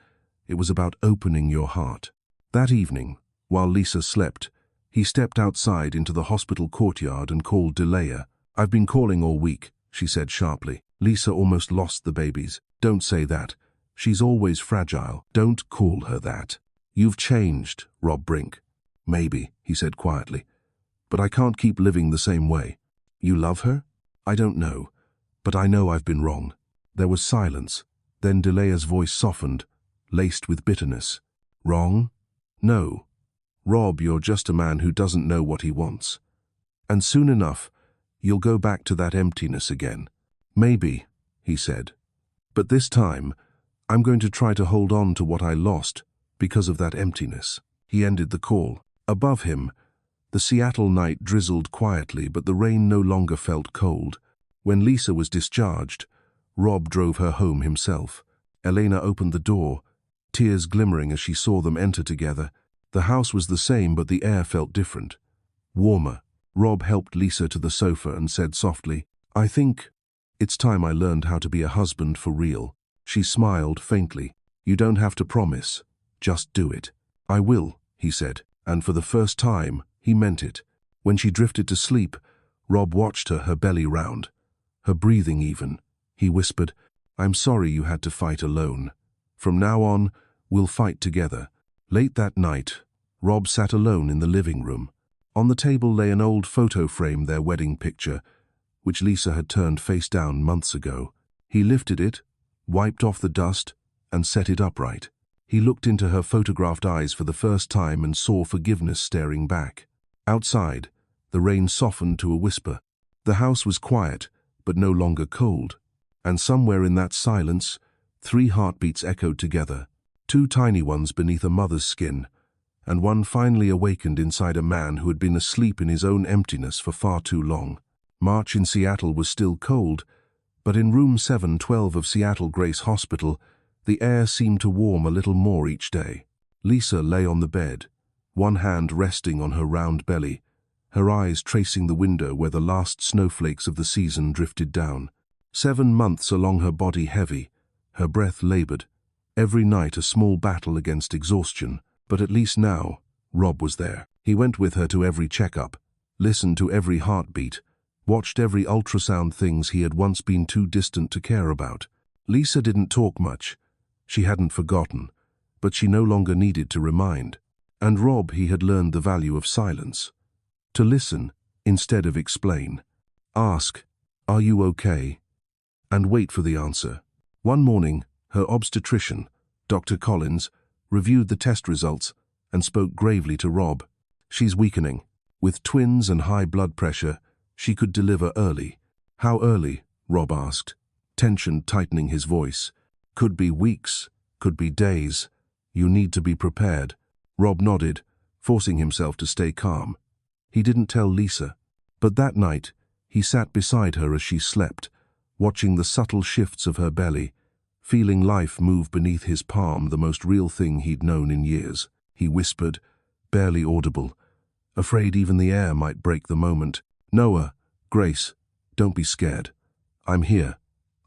It was about opening your heart. That evening, while Lisa slept, he stepped outside into the hospital courtyard and called Delia. "I've been calling all week," she said sharply. Lisa almost lost the babies. "Don't say that. She's always fragile. Don't call her that." "You've changed, Rob Brink." "Maybe," he said quietly. "But I can't keep living the same way." "You love her?" "I don't know. But I know I've been wrong." There was silence. Then Delia's voice softened, laced with bitterness. "Wrong? No. Rob, you're just a man who doesn't know what he wants. And soon enough, you'll go back to that emptiness again." "Maybe," he said. "But this time, I'm going to try to hold on to what I lost because of that emptiness." He ended the call. Above him, the Seattle night drizzled quietly, but the rain no longer felt cold. When Lisa was discharged, Rob drove her home himself. Elena opened the door, tears glimmering as she saw them enter together. The house was the same, but the air felt different. Warmer. Rob helped Lisa to the sofa and said softly, "I think it's time I learned how to be a husband for real." She smiled faintly. "You don't have to promise. Just do it." "I will," he said, and for the first time, he meant it. When she drifted to sleep, Rob watched her belly round, her breathing even. He whispered, "I'm sorry you had to fight alone. From now on, we'll fight together." Late that night, Rob sat alone in the living room. On the table lay an old photo frame, their wedding picture, which Lisa had turned face down months ago. He lifted it, wiped off the dust, and set it upright. He looked into her photographed eyes for the first time and saw forgiveness staring back. Outside, the rain softened to a whisper. The house was quiet, but no longer cold. And somewhere in that silence, 3 heartbeats echoed together, 2 tiny ones beneath a mother's skin, and one finally awakened inside a man who had been asleep in his own emptiness for far too long. March in Seattle was still cold, but in room 712 of Seattle Grace Hospital, the air seemed to warm a little more each day. Lisa lay on the bed, one hand resting on her round belly, her eyes tracing the window where the last snowflakes of the season drifted down. 7 months along her body heavy, her breath labored, every night a small battle against exhaustion. But at least now, Rob was there. He went with her to every checkup, listened to every heartbeat, watched every ultrasound, things he had once been too distant to care about. Lisa didn't talk much. She hadn't forgotten, but she no longer needed to remind. And Rob, he had learned the value of silence. To listen instead of explain. Ask, "Are you okay?" And wait for the answer. One morning, her obstetrician, Dr. Collins, reviewed the test results and spoke gravely to Rob. "She's weakening. With twins and high blood pressure, she could deliver early." "How early?" Rob asked, tension tightening his voice. "Could be weeks, could be days. You need to be prepared." Rob nodded, forcing himself to stay calm. He didn't tell Lisa, but that night, he sat beside her as she slept, watching the subtle shifts of her belly, feeling life move beneath his palm, the most real thing he'd known in years. He whispered, barely audible, afraid even the air might break the moment, "Noah, Grace, don't be scared. I'm here.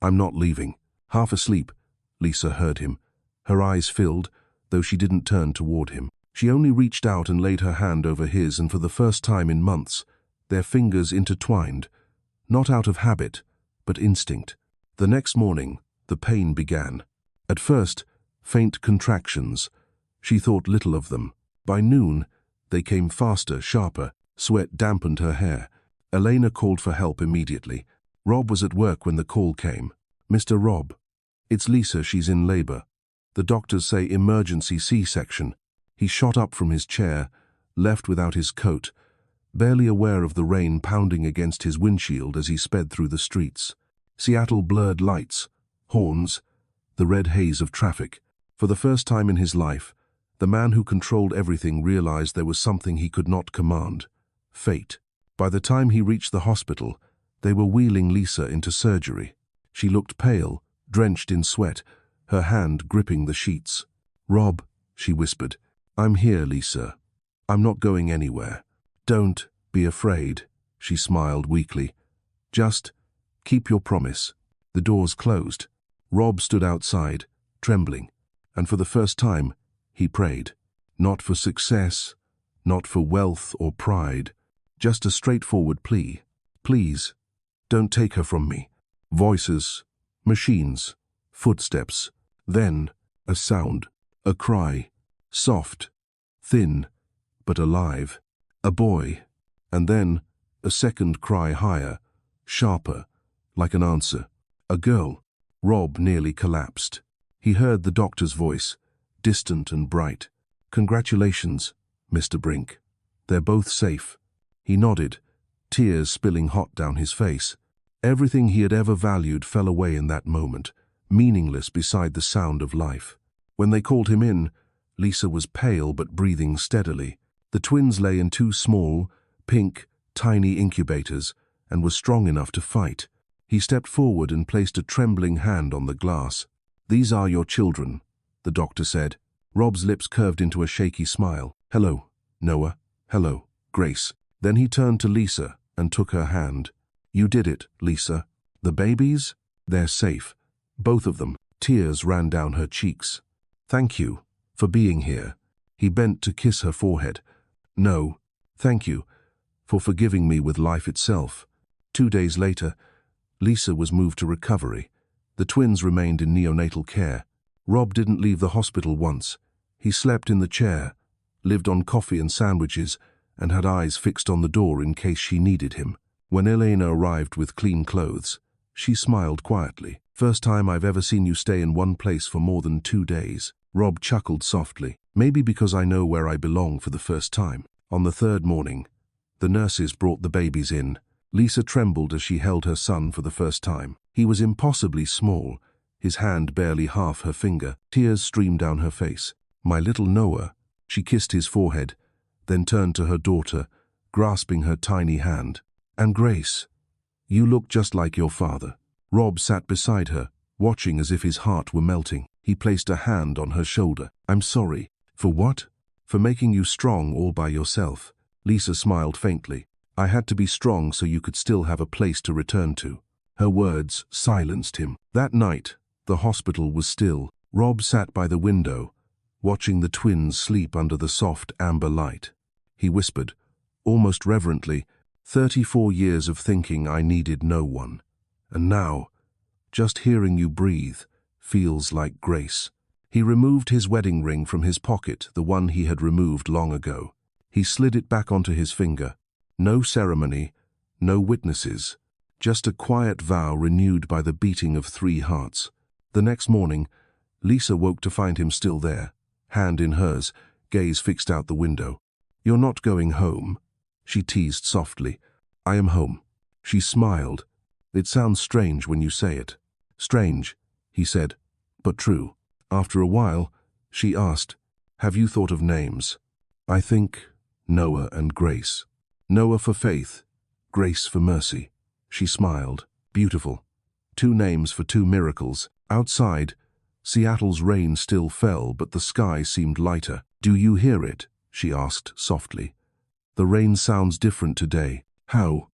I'm not leaving." Half asleep, Lisa heard him. Her eyes filled, though she didn't turn toward him. She only reached out and laid her hand over his, and for the first time in months, their fingers intertwined, not out of habit, but instinct. The next morning, the pain began. At first, faint contractions. She thought little of them. By noon, they came faster, sharper. Sweat dampened her hair. Elena called for help immediately. Rob was at work when the call came. "Mr. Rob, it's Lisa, she's in labor. The doctors say emergency C-section." He shot up from his chair, left without his coat, barely aware of the rain pounding against his windshield as he sped through the streets. Seattle blurred lights, horns, the red haze of traffic. For the first time in his life, the man who controlled everything realized there was something he could not command: fate. By the time he reached the hospital, they were wheeling Lisa into surgery. She looked pale, drenched in sweat, her hand gripping the sheets. "Rob," she whispered. "I'm here, Lisa. I'm not going anywhere. Don't be afraid," she smiled weakly. "Just keep your promise." The doors closed. Rob stood outside, trembling, and for the first time, he prayed. Not for success, not for wealth or pride, just a straightforward plea. "Please, don't take her from me." Voices, machines, footsteps, then a sound, a cry, soft, thin, but alive. A boy, and then a second cry higher, sharper, like an answer. A girl. Rob nearly collapsed. He heard the doctor's voice, distant and bright. "Congratulations, Mr. Brink. They're both safe." He nodded, tears spilling hot down his face. Everything he had ever valued fell away in that moment, meaningless beside the sound of life. When they called him in, Lisa was pale but breathing steadily. The twins lay in two small, pink, tiny incubators and were strong enough to fight. He stepped forward and placed a trembling hand on the glass. "These are your children," the doctor said. Rob's lips curved into a shaky smile. "Hello, Noah. Hello, Grace." Then he turned to Lisa and took her hand. "You did it, Lisa. The babies? They're safe. Both of them." Tears ran down her cheeks. "Thank you for being here." He bent to kiss her forehead. "No, thank you for forgiving me with life itself." 2 days later, Lisa was moved to recovery. The twins remained in neonatal care. Rob didn't leave the hospital once. He slept in the chair, lived on coffee and sandwiches, and had eyes fixed on the door in case she needed him. When Elena arrived with clean clothes, she smiled quietly. "First time I've ever seen you stay in one place for more than 2 days." Rob chuckled softly. "Maybe because I know where I belong for the first time." On the third morning, the nurses brought the babies in. Lisa trembled as she held her son for the first time. He was impossibly small, his hand barely half her finger. Tears streamed down her face. "My little Noah." She kissed his forehead, then turned to her daughter, grasping her tiny hand. "And Grace, you look just like your father." Rob sat beside her, watching as if his heart were melting. He placed a hand on her shoulder. "I'm sorry." "For what?" "For making you strong all by yourself." Lisa smiled faintly. "I had to be strong so you could still have a place to return to." Her words silenced him. That night, the hospital was still. Rob sat by the window, watching the twins sleep under the soft amber light. He whispered, almost reverently, 34 years of thinking I needed no one. And now, just hearing you breathe feels like grace." He removed his wedding ring from his pocket, the one he had removed long ago. He slid it back onto his finger. No ceremony, no witnesses, just a quiet vow renewed by the beating of 3 hearts. The next morning, Lisa woke to find him still there, hand in hers, gaze fixed out the window. "You're not going home?" she teased softly. "I am home." She smiled. "It sounds strange when you say it." "Strange," he said, "but true." After a while, she asked, "Have you thought of names?" "I think Noah and Grace. Noah for faith, Grace for mercy." She smiled. "Beautiful. 2 names for 2 miracles." Outside, Seattle's rain still fell, but the sky seemed lighter. "Do you hear it?" she asked softly. "The rain sounds different today." "How?"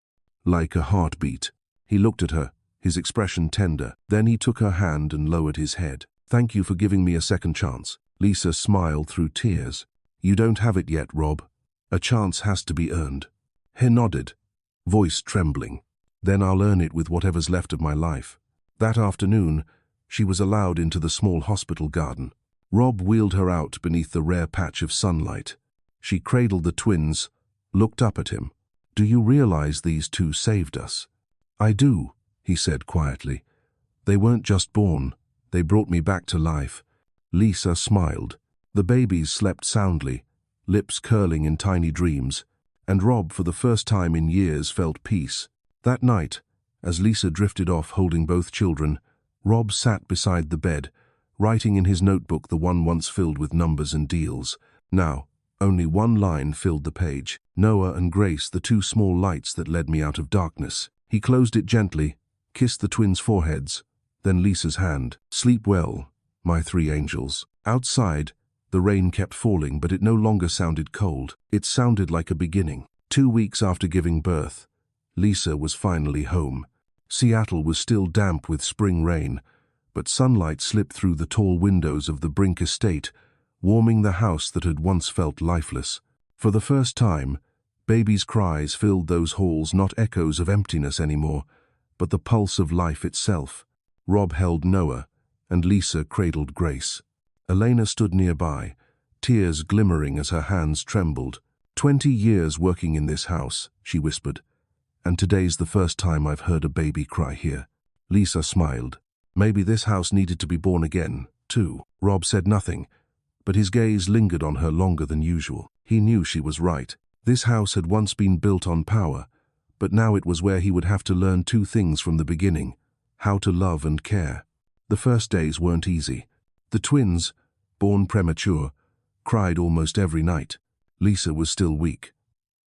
"Like a heartbeat." He looked at her, his expression tender. Then he took her hand and lowered his head. "Thank you for giving me a second chance." Lisa smiled through tears. "You don't have it yet, Rob. A chance has to be earned." He nodded, voice trembling. "Then I'll earn it with whatever's left of my life." That afternoon, she was allowed into the small hospital garden. Rob wheeled her out beneath the rare patch of sunlight. She cradled the twins, looked up at him. "Do you realize these 2 saved us?" "I do," he said quietly. "They weren't just born. They brought me back to life." Lisa smiled. The babies slept soundly, lips curling in tiny dreams, and Rob, for the first time in years, felt peace. That night, as Lisa drifted off holding both children, Rob sat beside the bed, writing in his notebook, the one once filled with numbers and deals. Now, only one line filled the page. Noah and Grace, the two small lights that led me out of darkness. He closed it gently, kissed the twins' foreheads, then Lisa's hand. Sleep well, my three angels. Outside, the rain kept falling, but it no longer sounded cold. It sounded like a beginning. 2 weeks after giving birth, Lisa was finally home. Seattle was still damp with spring rain, but sunlight slipped through the tall windows of the Brink estate, warming the house that had once felt lifeless. For the first time, babies' cries filled those halls, not echoes of emptiness anymore, but the pulse of life itself. Rob held Noah, and Lisa cradled Grace. Elena stood nearby, tears glimmering as her hands trembled. 20 years working in this house, she whispered, and today's the first time I've heard a baby cry here. Lisa smiled. Maybe this house needed to be born again, too. Rob said nothing, but his gaze lingered on her longer than usual. He knew she was right. This house had once been built on power, but now it was where he would have to learn 2 things from the beginning: how to love and care. The first days weren't easy. The twins, born premature, cried almost every night. Lisa was still weak.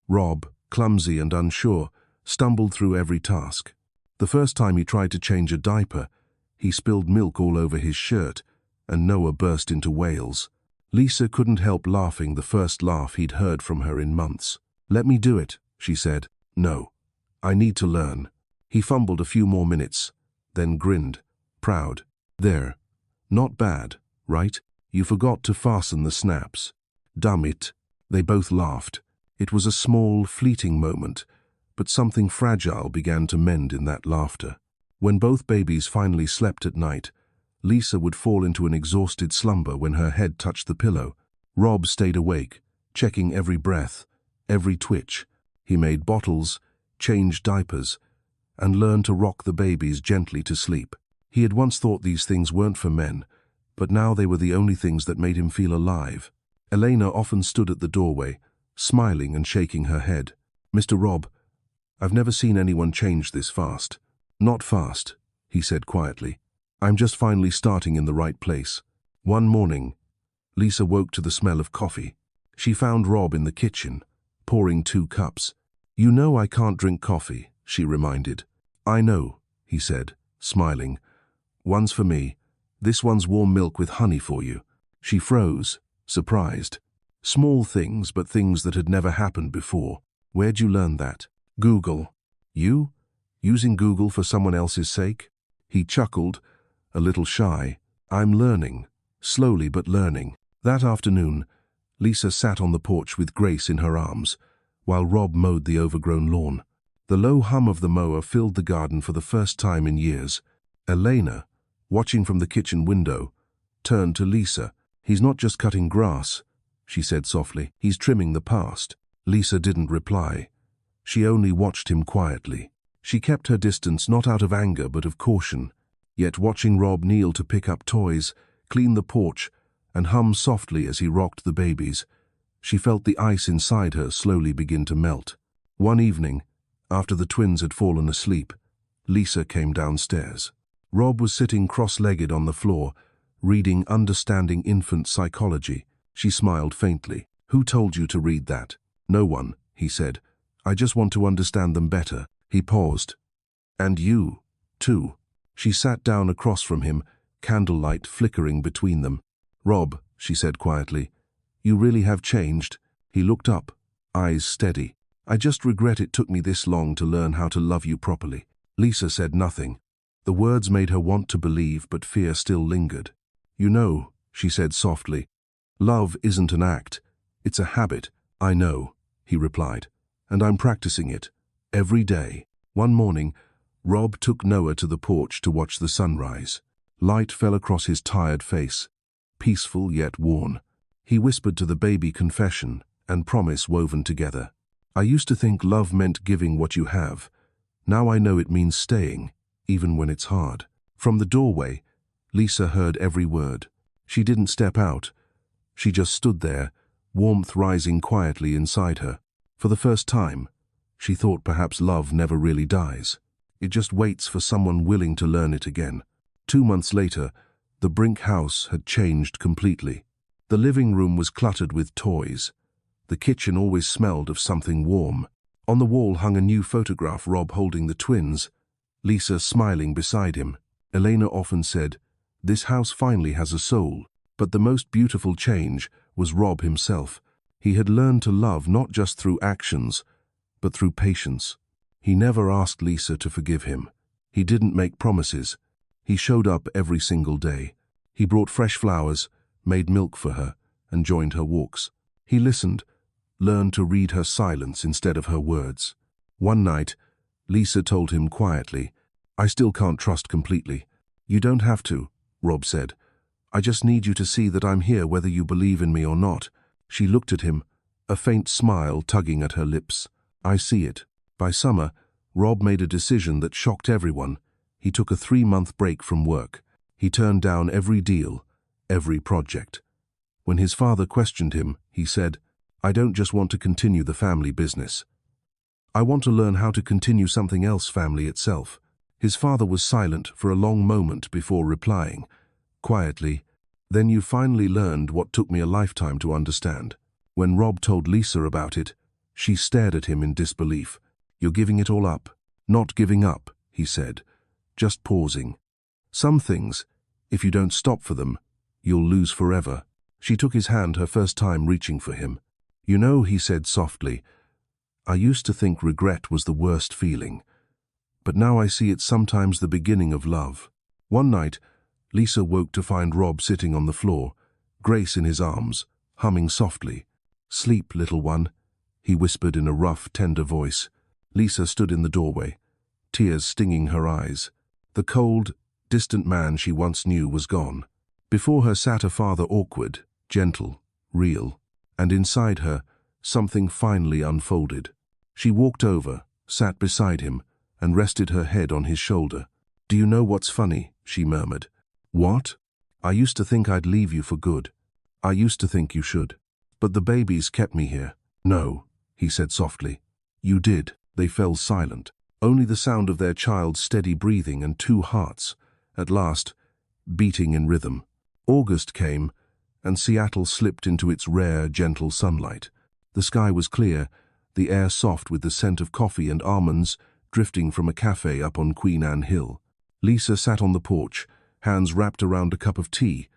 Rob, clumsy and unsure, stumbled through every task. The first time he tried to change a diaper, he spilled milk all over his shirt, and Noah burst into wails. Lisa couldn't help laughing, the first laugh he'd heard from her in months. "Let me do it," she said. "No, I need to learn." He fumbled a few more minutes, then grinned, proud. "There. Not bad, right? You forgot to fasten the snaps." "Damn it." They both laughed. It was a small, fleeting moment, but something fragile began to mend in that laughter. When both babies finally slept at night, Lisa would fall into an exhausted slumber when her head touched the pillow. Rob stayed awake, checking every breath, every twitch. He made bottles, changed diapers, and learned to rock the babies gently to sleep. He had once thought these things weren't for men, but now they were the only things that made him feel alive. Elena often stood at the doorway, smiling and shaking her head. "Mr. Rob, I've never seen anyone change this fast." "Not fast," he said quietly. "I'm just finally starting in the right place." One morning, Lisa woke to the smell of coffee. She found Rob in the kitchen, pouring 2 cups. "You know I can't drink coffee," she reminded. "I know," he said, smiling. "One's for me. This one's warm milk with honey for you." She froze, surprised. Small things, but things that had never happened before. "Where'd you learn that?" "Google." "You? Using Google for someone else's sake?" He chuckled, a little shy. "I'm learning, slowly but learning." That afternoon, Lisa sat on the porch with Grace in her arms, while Rob mowed the overgrown lawn. The low hum of the mower filled the garden for the first time in years. Elena, watching from the kitchen window, turned to Lisa. "He's not just cutting grass," she said softly. "He's trimming the past." Lisa didn't reply. She only watched him quietly. She kept her distance, not out of anger but of caution. Yet watching Rob kneel to pick up toys, clean the porch, and hum softly as he rocked the babies, she felt the ice inside her slowly begin to melt. One evening, after the twins had fallen asleep, Lisa came downstairs. Rob was sitting cross-legged on the floor, reading Understanding Infant Psychology. She smiled faintly. "Who told you to read that?" "No one," he said. "I just want to understand them better." He paused. "And you, too." She sat down across from him, candlelight flickering between them. "Rob," she said quietly, "you really have changed." He looked up, eyes steady. "I just regret it took me this long to learn how to love you properly." Lisa said nothing. The words made her want to believe, but fear still lingered. "You know," she said softly, "love isn't an act, it's a habit." "I know," he replied, "and I'm practicing it. Every day." One morning, Rob took Noah to the porch to watch the sunrise. Light fell across his tired face, peaceful yet worn. He whispered to the baby confession and promise woven together. "I used to think love meant giving what you have. Now I know it means staying, even when it's hard." From the doorway, Lisa heard every word. She didn't step out. She just stood there, warmth rising quietly inside her. For the first time, she thought perhaps love never really dies. It just waits for someone willing to learn it again. 2 months later, The Brink house had changed completely. The living room was cluttered with toys. The kitchen always smelled of something warm. On the wall hung a new photograph, Rob holding the twins, Lisa smiling beside him. Elena often said, "This house finally has a soul." But the most beautiful change was Rob himself. He had learned to love not just through actions, but through patience. He never asked Lisa to forgive him. He didn't make promises. He showed up every single day. He brought fresh flowers, made milk for her, and joined her walks. He listened, learned to read her silence instead of her words. One night, Lisa told him quietly, "I still can't trust completely." "You don't have to," Rob said. "I just need you to see that I'm here whether you believe in me or not." She looked at him, a faint smile tugging at her lips. "I see it." By summer, Rob made a decision that shocked everyone. He took a 3-month break from work. He turned down every deal, every project. When his father questioned him, he said, "I don't just want to continue the family business. I want to learn how to continue something else, family itself." His father was silent for a long moment before replying, quietly, "Then you finally learned what took me a lifetime to understand." When Rob told Lisa about it, she stared at him in disbelief. "You're giving it all up." "Not giving up," he said, "just pausing. Some things, if you don't stop for them, you'll lose forever." She took his hand, her first time reaching for him. "You know," he said softly, "I used to think regret was the worst feeling. But now I see it's sometimes the beginning of love." One night, Lisa woke to find Rob sitting on the floor, Grace in his arms, humming softly. "Sleep, little one," he whispered in a rough, tender voice. Lisa stood in the doorway, tears stinging her eyes. The cold, distant man she once knew was gone. Before her sat a father, awkward, gentle, real, and inside her, something finally unfolded. She walked over, sat beside him, and rested her head on his shoulder. "Do you know what's funny?" she murmured. "What?" "I used to think I'd leave you for good. I used to think you should. But the babies kept me here." "No," he said softly. "You did." They fell silent. Only the sound of their child's steady breathing and 2 hearts, at last, beating in rhythm. August came, and Seattle slipped into its rare, gentle sunlight. The sky was clear, the air soft with the scent of coffee and almonds drifting from a cafe up on Queen Anne Hill. Lisa sat on the porch, hands wrapped around a cup of tea,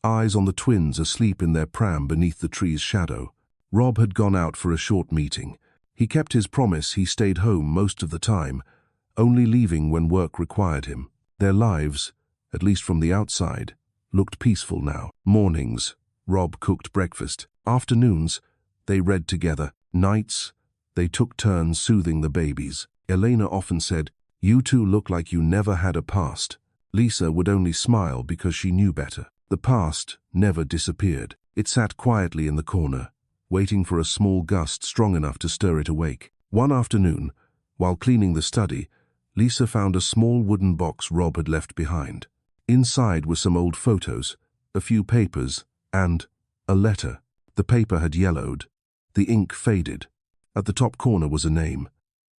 eyes on the twins asleep in their pram beneath the tree's shadow. Rob had gone out for a short meeting. He kept his promise. He stayed home most of the time, only leaving when work required him. Their lives, at least from the outside, looked peaceful now. Mornings, Rob cooked breakfast. Afternoons, they read together. Nights, they took turns soothing the babies. Elena often said, "You two look like you never had a past." Lisa would only smile because she knew better. The past never disappeared. It sat quietly in the corner, waiting for a small gust strong enough to stir it awake. One afternoon, while cleaning the study, Lisa found a small wooden box Rob had left behind. Inside were some old photos, a few papers, and a letter. The paper had yellowed. The ink faded. At the top corner was a name,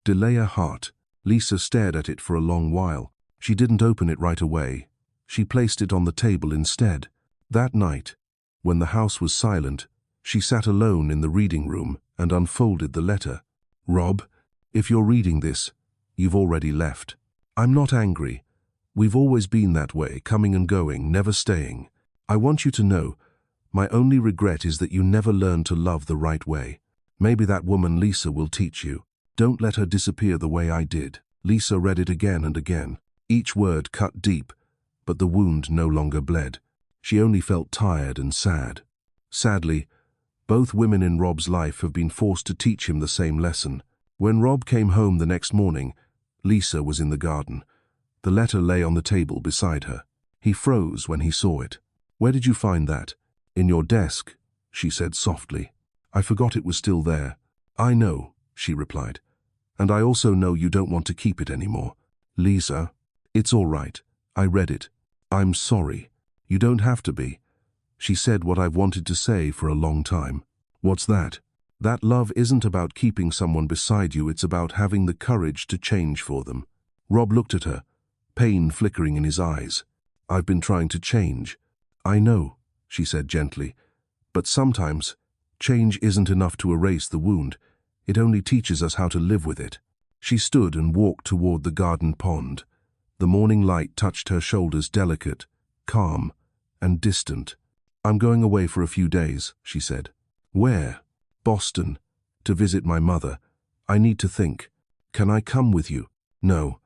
Delia Hart. Lisa stared at it for a long while. She didn't open it right away. She placed it on the table instead. That night, when the house was silent, she sat alone in the reading room and unfolded the letter. "Rob, if you're reading this, you've already left. I'm not angry. We've always been that way, coming and going, never staying. I want you to know, my only regret is that you never learned to love the right way. Maybe that woman Lisa will teach you. Don't let her disappear the way I did." Lisa read it again and again. Each word cut deep, but the wound no longer bled. She only felt tired and sad. Sadly, both women in Rob's life have been forced to teach him the same lesson. When Rob came home the next morning, Lisa was in the garden. The letter lay on the table beside her. He froze when he saw it. "Where did you find that?" "In your desk," she said softly. "I forgot it was still there." "I know," she replied. "And I also know you don't want to keep it anymore." "Lisa, it's all right. I read it. I'm sorry." "You don't have to be." She said what I've wanted to say for a long time. "What's that?" "That love isn't about keeping someone beside you, it's about having the courage to change for them." Rob looked at her, pain flickering in his eyes. I've been trying to change. I know, she said gently, but sometimes change isn't enough to erase the wound. It only teaches us how to live with it. She stood and walked toward the garden pond. The morning light touched her shoulders, delicate, calm, and distant. I'm going away for a few days, she said. Where? Boston, to visit my mother. I need to think. Can I come with you? No,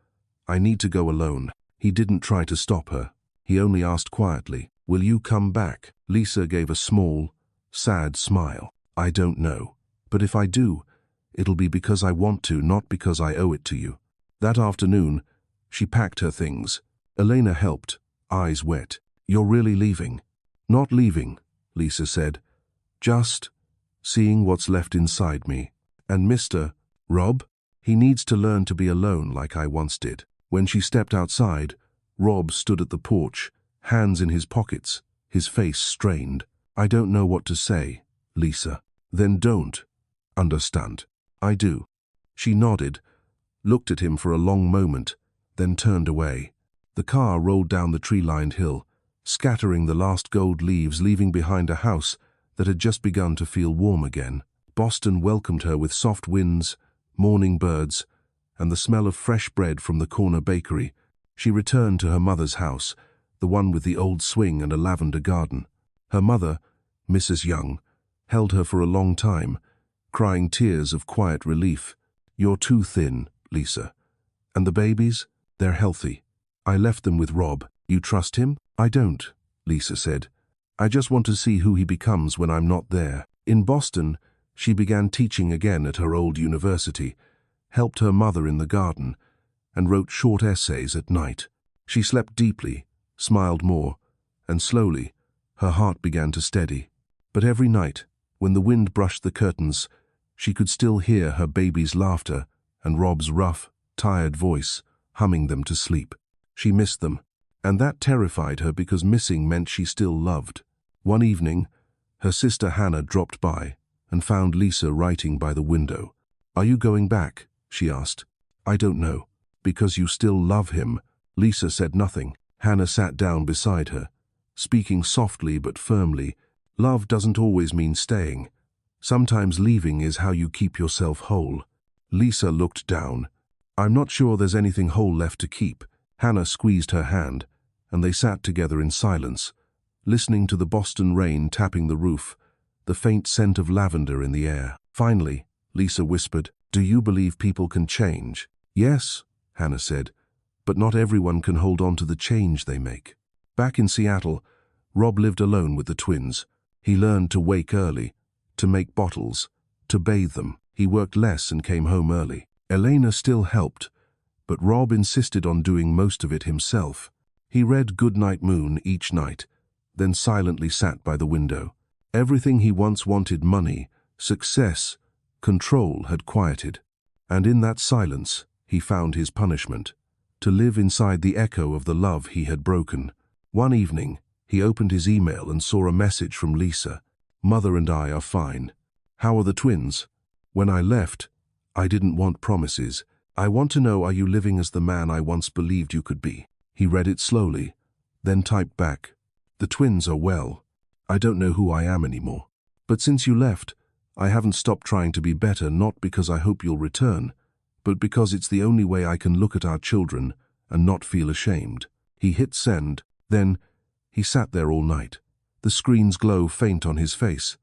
I need to go alone. He didn't try to stop her. He only asked quietly, will you come back? Lisa gave a small, sad smile. I don't know. But if I do, it'll be because I want to, not because I owe it to you. That afternoon, she packed her things. Elena helped, eyes wet. You're really leaving? Not leaving, Lisa said. Just seeing what's left inside me. And Mr. Rob? He needs to learn to be alone like I once did. When she stepped outside, Rob stood at the porch, hands in his pockets, his face strained. I don't know what to say, Lisa. Then don't. Understand? I do. She nodded, looked at him for a long moment, then turned away. The car rolled down the tree-lined hill, scattering the last gold leaves, leaving behind a house that had just begun to feel warm again. Boston welcomed her with soft winds, morning birds, and the smell of fresh bread from the corner bakery. She returned to her mother's house, the one with the old swing and a lavender garden. Her mother, Mrs. Young, held her for a long time, crying tears of quiet relief. You're too thin, Lisa. And the babies? They're healthy. I left them with Rob. You trust him? I don't, Lisa said. I just want to see who he becomes when I'm not there. In Boston, she began teaching again at her old university, helped her mother in the garden, and wrote short essays at night. She slept deeply, smiled more, and slowly, her heart began to steady. But every night, when the wind brushed the curtains, she could still hear her baby's laughter and Rob's rough, tired voice, humming them to sleep. She missed them, and that terrified her because missing meant she still loved. One evening, her sister Hannah dropped by and found Lisa writing by the window. Are you going back? She asked. I don't know. Because you still love him. Lisa said nothing. Hannah sat down beside her, speaking softly but firmly. Love doesn't always mean staying. Sometimes leaving is how you keep yourself whole. Lisa looked down. I'm not sure there's anything whole left to keep. Hannah squeezed her hand, and they sat together in silence, listening to the Boston rain tapping the roof, the faint scent of lavender in the air. Finally, Lisa whispered, do you believe people can change? Yes, Hannah said, but not everyone can hold on to the change they make. Back in Seattle, Rob lived alone with the twins. He learned to wake early, to make bottles, to bathe them. He worked less and came home early. Elena still helped, but Rob insisted on doing most of it himself. He read Goodnight Moon each night, then silently sat by the window. Everything he once wanted, money, success, control, had quieted. And in that silence, he found his punishment, to live inside the echo of the love he had broken. One evening, he opened his email and saw a message from Lisa. Mother and I are fine. How are the twins? When I left, I didn't want promises. I want to know, are you living as the man I once believed you could be? He read it slowly, then typed back. The twins are well. I don't know who I am anymore. But since you left, I haven't stopped trying to be better, not because I hope you'll return, but because it's the only way I can look at our children and not feel ashamed. He hit send, then he sat there all night, the screen's glow faint on his face,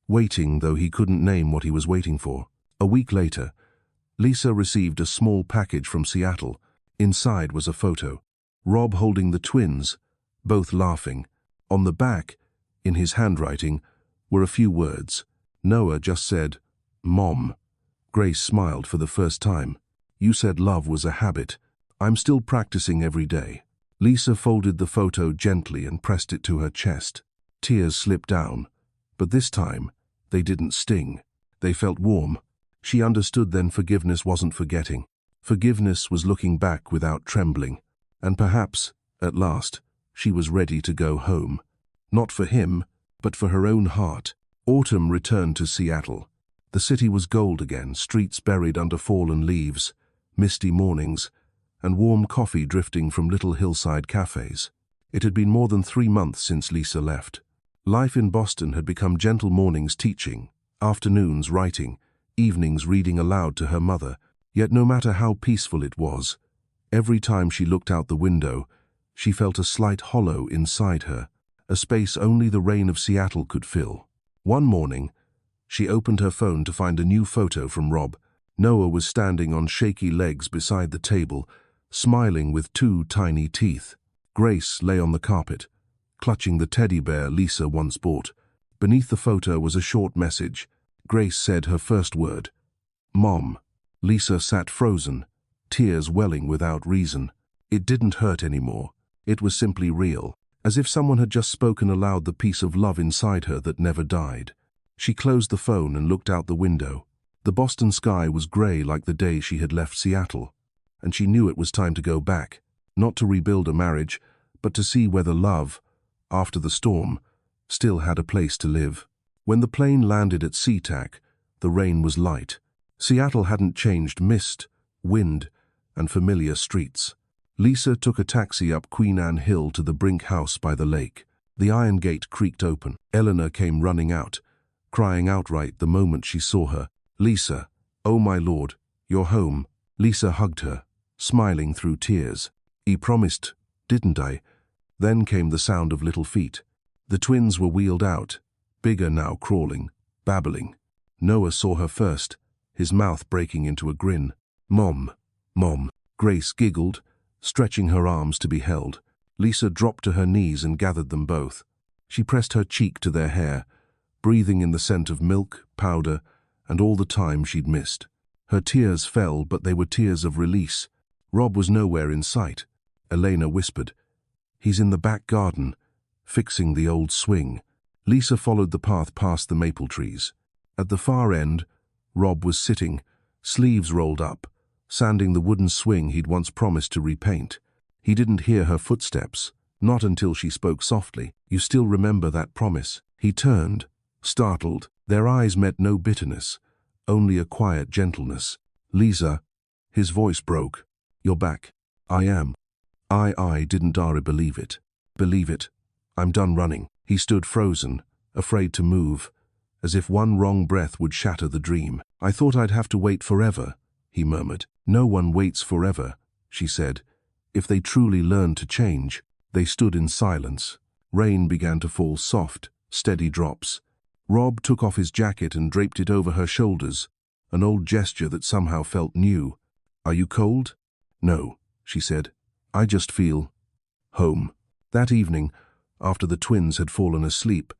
waiting though he couldn't name what he was waiting for. A week later, Lisa received a small package from Seattle. Inside was a photo. Rob holding the twins, both laughing. On the back, in his handwriting, were a few words. Noah just said, Mom. Grace smiled for the first time. You said love was a habit. I'm still practicing every day. Lisa folded the photo gently and pressed it to her chest. Tears slipped down, but this time, they didn't sting. They felt warm. She understood then forgiveness wasn't forgetting. Forgiveness was looking back without trembling. And perhaps, at last, she was ready to go home. Not for him, but for her own heart. Autumn returned to Seattle. The city was gold again, streets buried under fallen leaves, misty mornings, and warm coffee drifting from little hillside cafes. It had been more than 3 months since Lisa left. Life in Boston had become gentle mornings teaching, afternoons writing, evenings reading aloud to her mother. Yet no matter how peaceful it was, every time she looked out the window, she felt a slight hollow inside her, a space only the rain of Seattle could fill. One morning, she opened her phone to find a new photo from Rob. Noah was standing on shaky legs beside the table, smiling with 2 tiny teeth. Grace lay on the carpet, clutching the teddy bear Lisa once bought. Beneath the photo was a short message. Grace said her first word, "Mom." Lisa sat frozen, tears welling without reason. It didn't hurt anymore. It was simply real, as if someone had just spoken aloud the piece of love inside her that never died. She closed the phone and looked out the window. The Boston sky was gray like the day she had left Seattle, and she knew it was time to go back, not to rebuild a marriage, but to see whether love, after the storm, still had a place to live. When the plane landed at SeaTac, the rain was light. Seattle hadn't changed: mist, wind, and familiar streets. Lisa took a taxi up Queen Anne Hill to the Brink house by the lake. The iron gate creaked open. Eleanor came running out, crying outright the moment she saw her. "Lisa, oh my Lord, you're home." Lisa hugged her, smiling through tears. "I promised, didn't I?" Then came the sound of little feet. The twins were wheeled out, bigger now, crawling, babbling. Noah saw her first, his mouth breaking into a grin. "Mom, Mom." Grace giggled, stretching her arms to be held. Lisa dropped to her knees and gathered them both. She pressed her cheek to their hair, breathing in the scent of milk, powder, and all the time she'd missed. Her tears fell, but they were tears of release. Rob was nowhere in sight. Elena whispered, "He's in the back garden, fixing the old swing." Lisa followed the path past the maple trees. At the far end, Rob was sitting, sleeves rolled up, sanding the wooden swing he'd once promised to repaint. He didn't hear her footsteps, not until she spoke softly. "You still remember that promise?" He turned, startled. Their eyes met no bitterness, only a quiet gentleness. "Lisa," his voice broke, "you're back." "I am." I didn't believe it. "Believe it. I'm done running." He stood frozen, afraid to move, as if one wrong breath would shatter the dream. "I thought I'd have to wait forever," he murmured. "No one waits forever," she said. "If they truly learn to change." They stood in silence. Rain began to fall, soft, steady drops. Rob took off his jacket and draped it over her shoulders, an old gesture that somehow felt new. "Are you cold?" "No," she said. "I just feel home." That evening, after the twins had fallen asleep,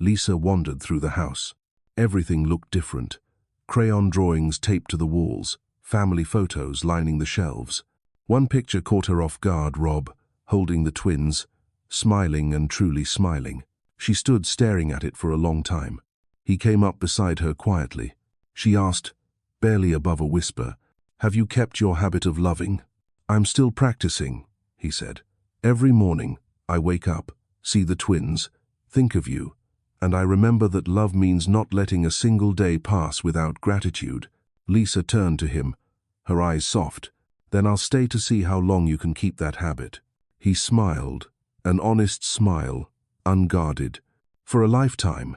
Lisa wandered through the house. Everything looked different. Crayon drawings taped to the walls, family photos lining the shelves. One picture caught her off guard: Rob, holding the twins, smiling and truly smiling. She stood staring at it for a long time. He came up beside her quietly. She asked, barely above a whisper, "Have you kept your habit of loving?" "I'm still practicing," he said. "Every morning, I wake up, see the twins, think of you, and I remember that love means not letting a single day pass without gratitude." Lisa turned to him, her eyes soft. "Then I'll stay to see how long you can keep that habit." He smiled, an honest smile, unguarded. "For a lifetime,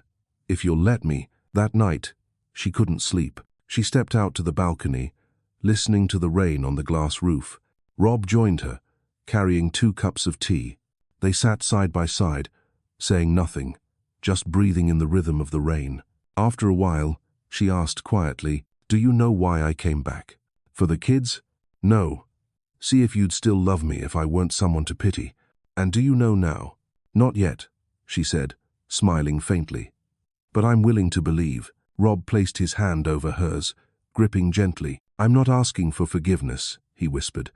if you'll let me." That night, she couldn't sleep. She stepped out to the balcony, listening to the rain on the glass roof. Rob joined her, carrying 2 cups of tea. They sat side by side, saying nothing, just breathing in the rhythm of the rain. After a while, she asked quietly, "Do you know why I came back? For the kids?" "No. See if you'd still love me if I weren't someone to pity." "And do you know now?" "Not yet," she said, smiling faintly. "But I'm willing to believe." Rob placed his hand over hers, gripping gently. "I'm not asking for forgiveness," he whispered,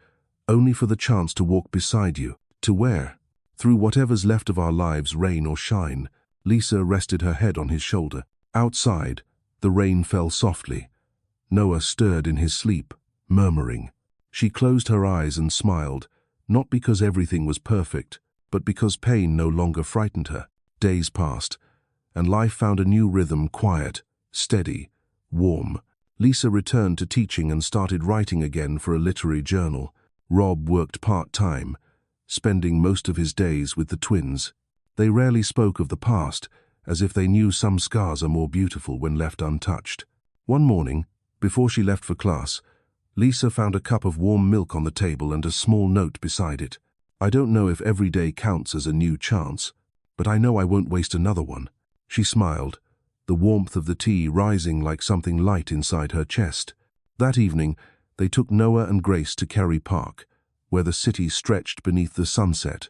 "only for the chance to walk beside you." "To where?" "Through whatever's left of our lives, rain or shine." Lisa rested her head on his shoulder. Outside, the rain fell softly. Noah stirred in his sleep, murmuring. She closed her eyes and smiled, not because everything was perfect, but because pain no longer frightened her. Days passed, and life found a new rhythm: quiet, steady, warm. Lisa returned to teaching and started writing again for a literary journal. Rob worked part-time, spending most of his days with the twins. They rarely spoke of the past, as if they knew some scars are more beautiful when left untouched. One morning, before she left for class, Lisa found a cup of warm milk on the table and a small note beside it. "I don't know if every day counts as a new chance, but I know I won't waste another one." She smiled, the warmth of the tea rising like something light inside her chest. That evening, they took Noah and Grace to Kerry Park, where the city stretched beneath the sunset,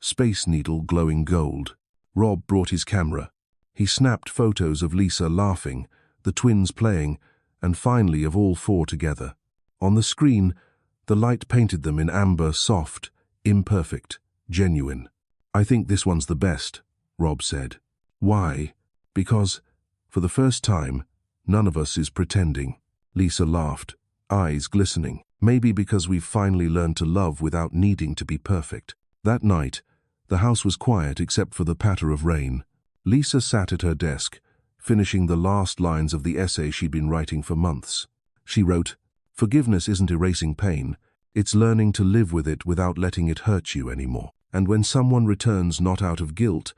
Space Needle glowing gold. Rob brought his camera. He snapped photos of Lisa laughing, the twins playing, and finally of all four together. On the screen, the light painted them in amber, soft, imperfect, genuine. "I think this one's the best," Rob said. "Why?" "Because, for the first time, none of us is pretending." Lisa laughed, eyes glistening. "Maybe because we've finally learned to love without needing to be perfect." That night, the house was quiet except for the patter of rain. Lisa sat at her desk, finishing the last lines of the essay she'd been writing for months. She wrote, "Forgiveness isn't erasing pain, it's learning to live with it without letting it hurt you anymore. And when someone returns not out of guilt,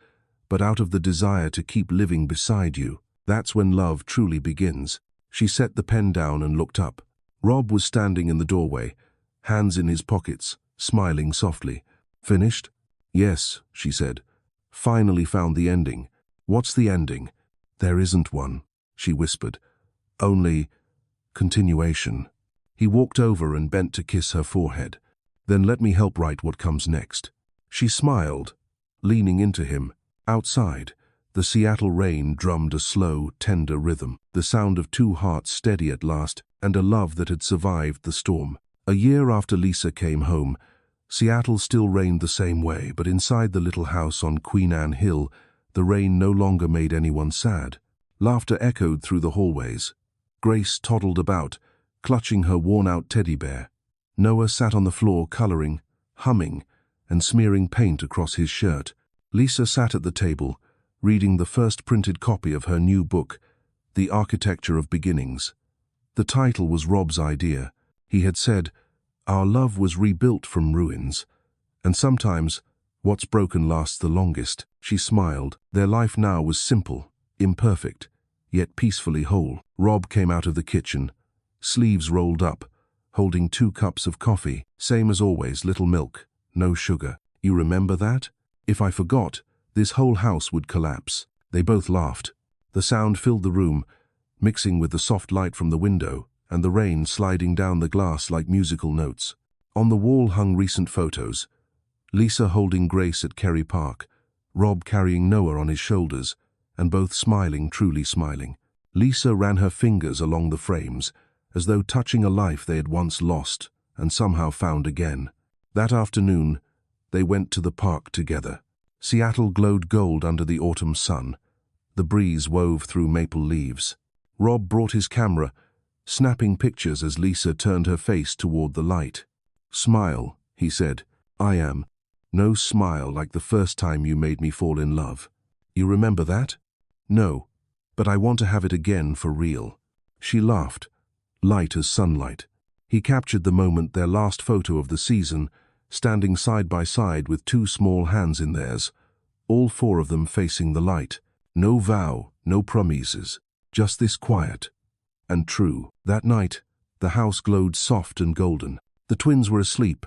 but out of the desire to keep living beside you, that's when love truly begins." She set the pen down and looked up. Rob was standing in the doorway, hands in his pockets, smiling softly. "Finished?" "Yes," she said. "Finally found the ending." "What's the ending?" "There isn't one," she whispered. "Only continuation." He walked over and bent to kiss her forehead. "Then let me help write what comes next." She smiled, leaning into him. Outside, the Seattle rain drummed a slow, tender rhythm, the sound of two hearts steady at last, and a love that had survived the storm. A year after Lisa came home, Seattle still rained the same way, but inside the little house on Queen Anne Hill, the rain no longer made anyone sad. Laughter echoed through the hallways. Grace toddled about, clutching her worn-out teddy bear. Noah sat on the floor coloring, humming, and smearing paint across his shirt. Lisa sat at the table, reading the first printed copy of her new book, The Architecture of Beginnings. The title was Rob's idea. He had said, "Our love was rebuilt from ruins, and sometimes what's broken lasts the longest." She smiled. Their life now was simple, imperfect, yet peacefully whole. Rob came out of the kitchen, sleeves rolled up, holding 2 cups of coffee. "Same as always, little milk, no sugar. You remember that? If I forgot, this whole house would collapse." They both laughed. The sound filled the room, mixing with the soft light from the window and the rain sliding down the glass like musical notes. On the wall hung recent photos, Lisa holding Grace at Kerry Park, Rob carrying Noah on his shoulders, and both smiling, truly smiling. Lisa ran her fingers along the frames, as though touching a life they had once lost and somehow found again. That afternoon, they went to the park together. Seattle glowed gold under the autumn sun. The breeze wove through maple leaves. Rob brought his camera, snapping pictures as Lisa turned her face toward the light. "Smile," he said. "I am. No smile like the first time you made me fall in love. You remember that?" "No, but I want to have it again for real." She laughed, light as sunlight. He captured the moment, their last photo of the season, standing side by side with 2 small hands in theirs, all 4 of them facing the light. No vow, no promises, just this quiet and true. That night, the house glowed soft and golden. The twins were asleep,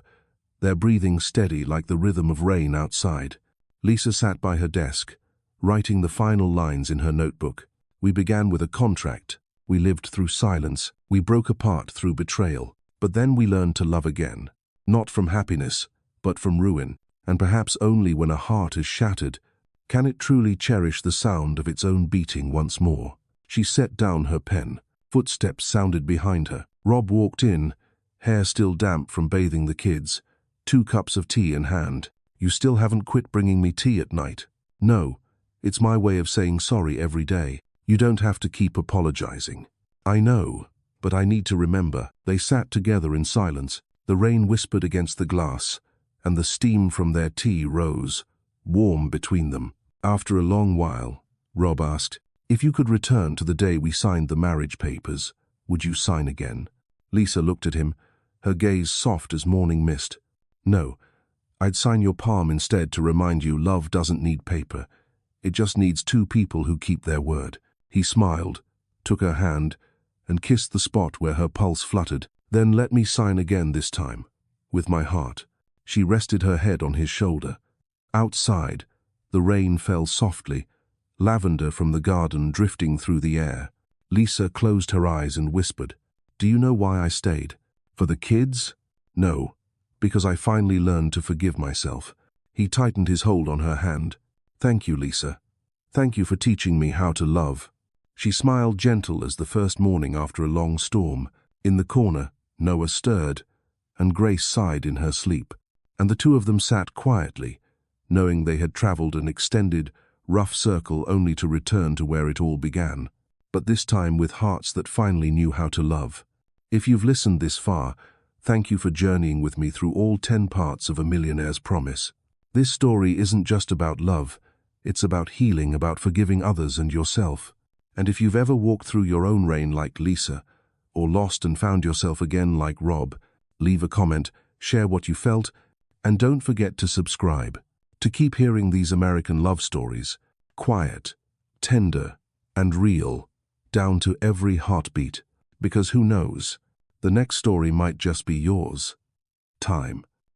their breathing steady like the rhythm of rain outside. Lisa sat by her desk, writing the final lines in her notebook. "We began with a contract. We lived through silence. We broke apart through betrayal. But then we learned to love again. Not from happiness, but from ruin. And perhaps only when a heart is shattered can it truly cherish the sound of its own beating once more." She set down her pen. Footsteps sounded behind her. Rob walked in, hair still damp from bathing the kids, 2 cups of tea in hand. "You still haven't quit bringing me tea at night." "No, it's my way of saying sorry every day. You don't have to keep apologizing." "I know, but I need to remember." They sat together in silence. The rain whispered against the glass, and the steam from their tea rose, warm between them. After a long while, Rob asked, "If you could return to the day we signed the marriage papers, would you sign again?" Lisa looked at him, her gaze soft as morning mist. "No, I'd sign your palm instead to remind you love doesn't need paper. It just needs two people who keep their word." He smiled, took her hand, and kissed the spot where her pulse fluttered. "Then let me sign again this time, with my heart." She rested her head on his shoulder. Outside, the rain fell softly, lavender from the garden drifting through the air. Lisa closed her eyes and whispered, "Do you know why I stayed? For the kids? No, because I finally learned to forgive myself." He tightened his hold on her hand. "Thank you, Lisa. Thank you for teaching me how to love." She smiled gentle as the first morning after a long storm. In the corner, Noah stirred, and Grace sighed in her sleep, and the two of them sat quietly, knowing they had traveled an extended, rough circle only to return to where it all began, but this time with hearts that finally knew how to love. If you've listened this far, thank you for journeying with me through all 10 parts of A Millionaire's Promise. This story isn't just about love, it's about healing, about forgiving others and yourself. And if you've ever walked through your own rain like Lisa, or lost and found yourself again like Rob, leave a comment, share what you felt, and don't forget to subscribe to keep hearing these American love stories, quiet, tender, and real, down to every heartbeat, because who knows, the next story might just be yours. Time.